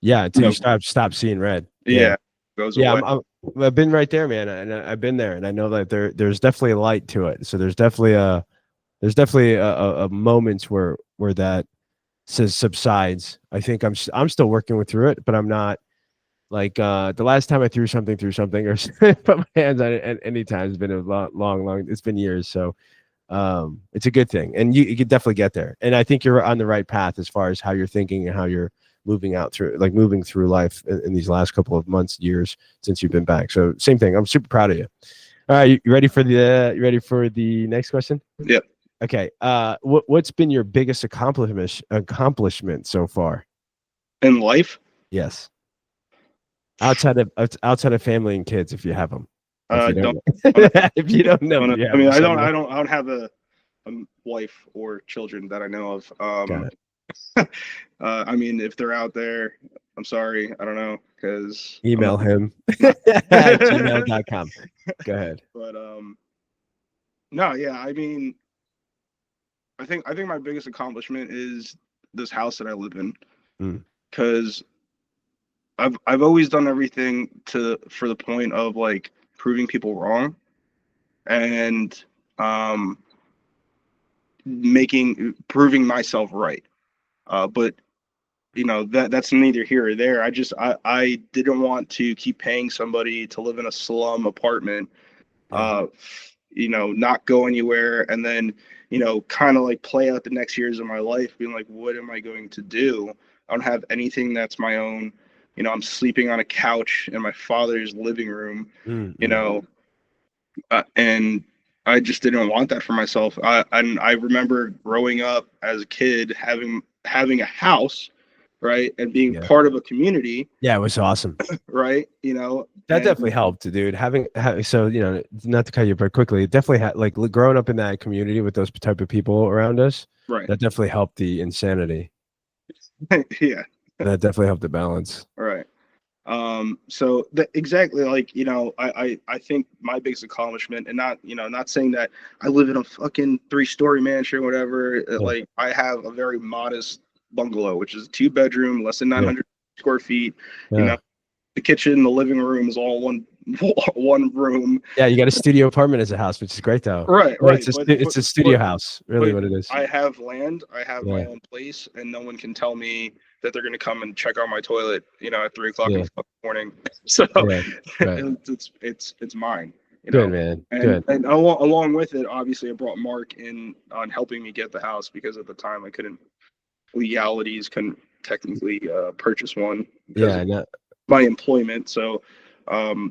Yeah, you until you know, stop seeing red. Yeah. yeah, goes Yeah, away. I've been right there, man, and I've been there, and I know that there's definitely a light to it. So there's definitely a moments where that says subsides. I think I'm still working with through it, but I'm not like the last time I threw something or put my hands on it at any time has been a long. It's been years, so it's a good thing, and you could definitely get there. And I think you're on the right path as far as how you're thinking and how you're moving through life in these last couple of months, years since you've been back. So same thing. I'm super proud of you. All right, you ready for the next question? Yep. Okay. What's been your biggest accomplishment so far? In life, Yes. Outside of family and kids, if you have them. If you don't don't. know. If you don't know, if you I have mean, them I don't. somewhere. I don't have a wife or children that I know of. Got it. I mean, if they're out there, I'm sorry. I don't know because Email him not. at gmail.com. Go ahead. But no, yeah. I mean, I think my biggest accomplishment is this house that I live in Mm, because I've always done everything for the point of like proving people wrong and um proving myself right. But that's neither here or there. I didn't want to keep paying somebody to live in a slum apartment, yeah. not go anywhere, and then kind of like play out the next years of my life, being like, what am I going to do? I don't have anything that's my own. I'm sleeping on a couch in my father's living room, Mm, you mm. know, and I just didn't want that for myself. I remember growing up as a kid having a house, right, and being Yeah. part of a community, Yeah, it was awesome. right, That and definitely helped, dude. So not to cut you, but quickly, it definitely had like growing up in that community with those type of people around us. right, That definitely helped the insanity. yeah, That definitely helped the balance. right. So that exactly like I think my biggest accomplishment, and not saying that I live in a fucking 3-story mansion or whatever. Yeah, Like I have a very modest bungalow, which is a 2-bedroom, less than yeah, 900 square feet. You yeah. know, the kitchen, the living room is all one one room. Yeah, you got a studio apartment as a house, which is great though. Right, Well, right. it's a studio house, really, But what it is. I have land, I have my Yeah, own place, and no one can tell me that they're going to come and check out my toilet, at 3 o'clock in yeah, the fucking morning. So yeah. Right. it's mine, Good, man. and Good. along with it, obviously, I brought Mark in on helping me get the house because at the time I couldn't technically purchase one because Yeah, of no, my employment. So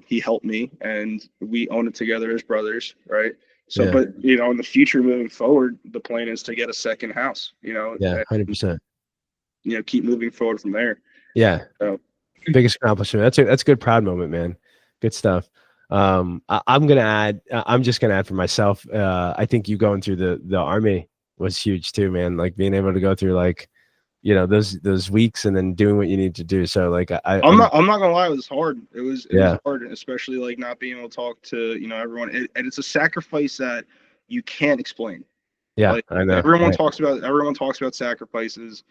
he helped me, and we own it together as brothers, right? So, yeah, but in the future, moving forward, the plan is to get a second house, yeah, and 100%. keep moving forward from there. Yeah. So, Biggest accomplishment. That's a good proud moment, man. Good stuff. I'm gonna add. I'm just gonna add for myself. I think you going through the army was huge too, man. Like being able to go through like those weeks and then doing what you need to do. So like I'm not gonna lie, it was hard. It was yeah, hard, especially like not being able to talk to everyone, and it's a sacrifice that you can't explain. yeah, Like I know. everyone talks about sacrifices,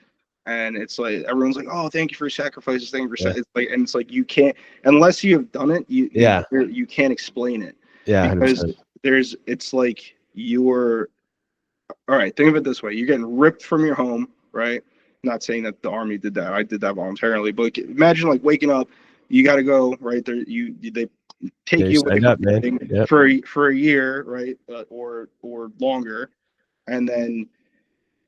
and it's like everyone's like, oh, thank you for your sacrifices, thank you for Yeah. it's like, and it's like you can't, unless you have done it, you can't explain it, Yeah. because 100%. it's like you're, all right, think of it this way: you're getting ripped from your home, right? Not saying that the army did that. I did that voluntarily, but like, imagine like waking up, you got to go right there. They Yeah, take you you away signed up, man. from Yep. for a year, right, or longer, and then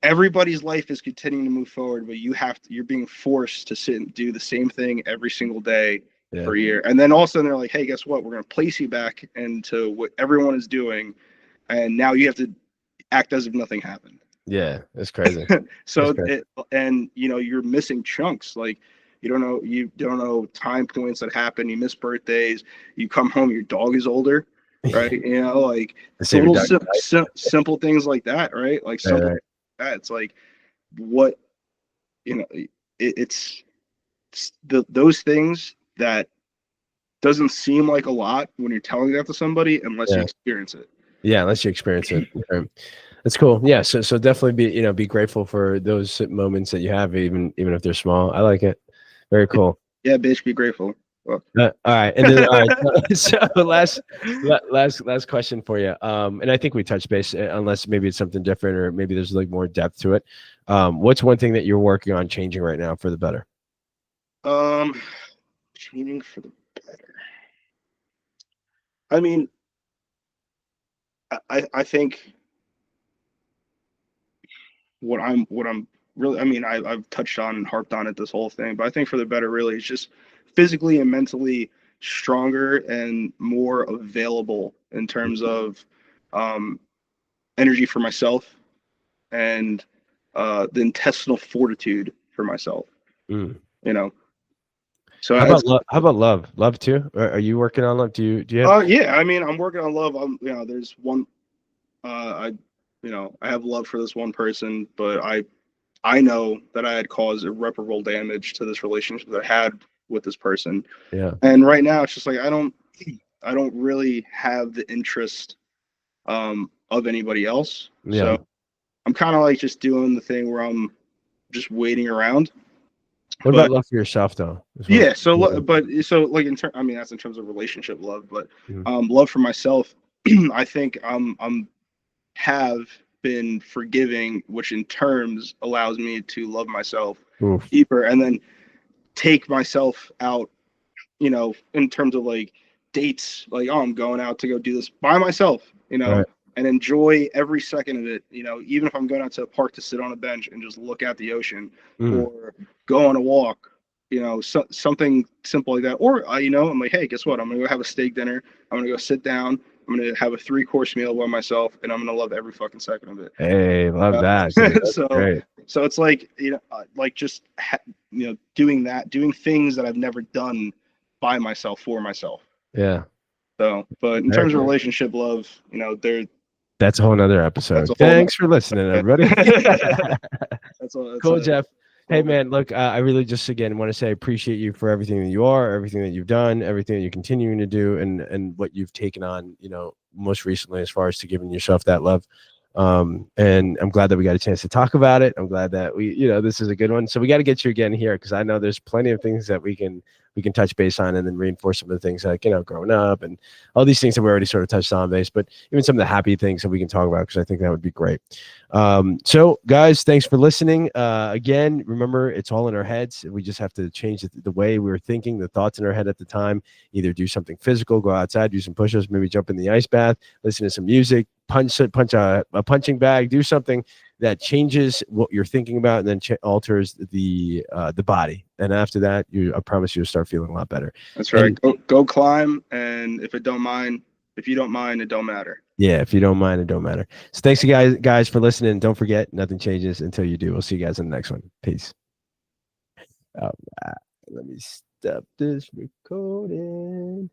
everybody's life is continuing to move forward, but you're being forced to sit and do the same thing every single day Yeah. for a year, and then all of a sudden they're like, hey, guess what? We're going to place you back into what everyone is doing, and now you have to act as if nothing happened. Yeah. That's crazy. So That's crazy. and you're missing chunks, like you don't know time points that happen. You miss birthdays. You come home, your dog is older, right? Like To save your little dog. simple things like that, right? Like Right, simple right. that. It's like what it's those things that doesn't seem like a lot when you're telling that to somebody unless you Yeah. experience it. Yeah. Unless you experience it. Right. That's cool. Yeah. So definitely be grateful for those moments that you have, even if they're small. I like it. Very cool. Yeah, bitch, be grateful. Well, All right, and then all right. So last question for you. And I think we touched base, unless maybe it's something different or maybe there's like more depth to it. What's one thing that you're working on changing right now for the better? Changing for the better. I mean, I think what I'm really, I mean, I've touched on and harped on it this whole thing, but I think for the better really is just physically and mentally stronger and more available in terms of um, energy for myself and the intestinal fortitude for myself. Mm. You know, so How about love? How about love? Love too? Are you working on love? Do you have? yeah, I mean, I'm working on love. There's one. I I have love for this one person, but I know that I had caused irreparable damage to this relationship that I had with this person. Yeah. And right now it's just like I don't really have the interest of anybody else. Yeah. So I'm kind of like just doing the thing where I'm just waiting around. What But about love for yourself though? yeah, so like I mean that's in terms of relationship love, but Mhm. love for myself, I think I'm have been forgiving, which in terms allows me to love myself Oof. deeper and then take myself out, in terms of like dates, like, oh, I'm going out to go do this by myself, Right. and enjoy every second of it, even if I'm going out to a park to sit on a bench and just look at the ocean Mm. or go on a walk, something simple like that. Or, I'm like, hey, guess what? I'm going to go have a steak dinner. I'm going to go sit down. I'm going to have a 3-course meal by myself and I'm going to love every fucking second of it. Hey, love that, dude. That's so, great. so it's like, like just, doing doing things that I've never done by myself for myself. Yeah. So, but in Very terms of cool. relationship love, That's a whole nother that's episode. a whole Thanks for listening, everybody. that's Cool, a Jeff. Hey, whole bit. man, look, I really just again want to say I appreciate you for everything that you are, everything that you've done, everything that you're continuing to do, and what you've taken on, most recently as far as to giving yourself that love. And I'm glad that we got a chance to talk about it. I'm glad that this is a good one. So we got to get you again here because I know there's plenty of things that we can touch base on and then reinforce some of the things like, growing up and all these things that we already sort of touched on base, but even some of the happy things that we can talk about because I think that would be great. So guys, thanks for listening. Again, remember it's all in our heads. We just have to change the way we were thinking, the thoughts in our head at the time, either do something physical, go outside, do some push-ups, maybe jump in the ice bath, listen to some music, punch a punching bag, do something that changes what you're thinking about and then alters the body. And after that, I promise you'll start feeling a lot better. That's right. Go climb, and if you don't mind, it don't matter. Yeah, if you don't mind, it don't matter. So thanks you guys for listening. Don't forget, nothing changes until you do. We'll see you guys in the next one. Peace. All right, let me stop this recording.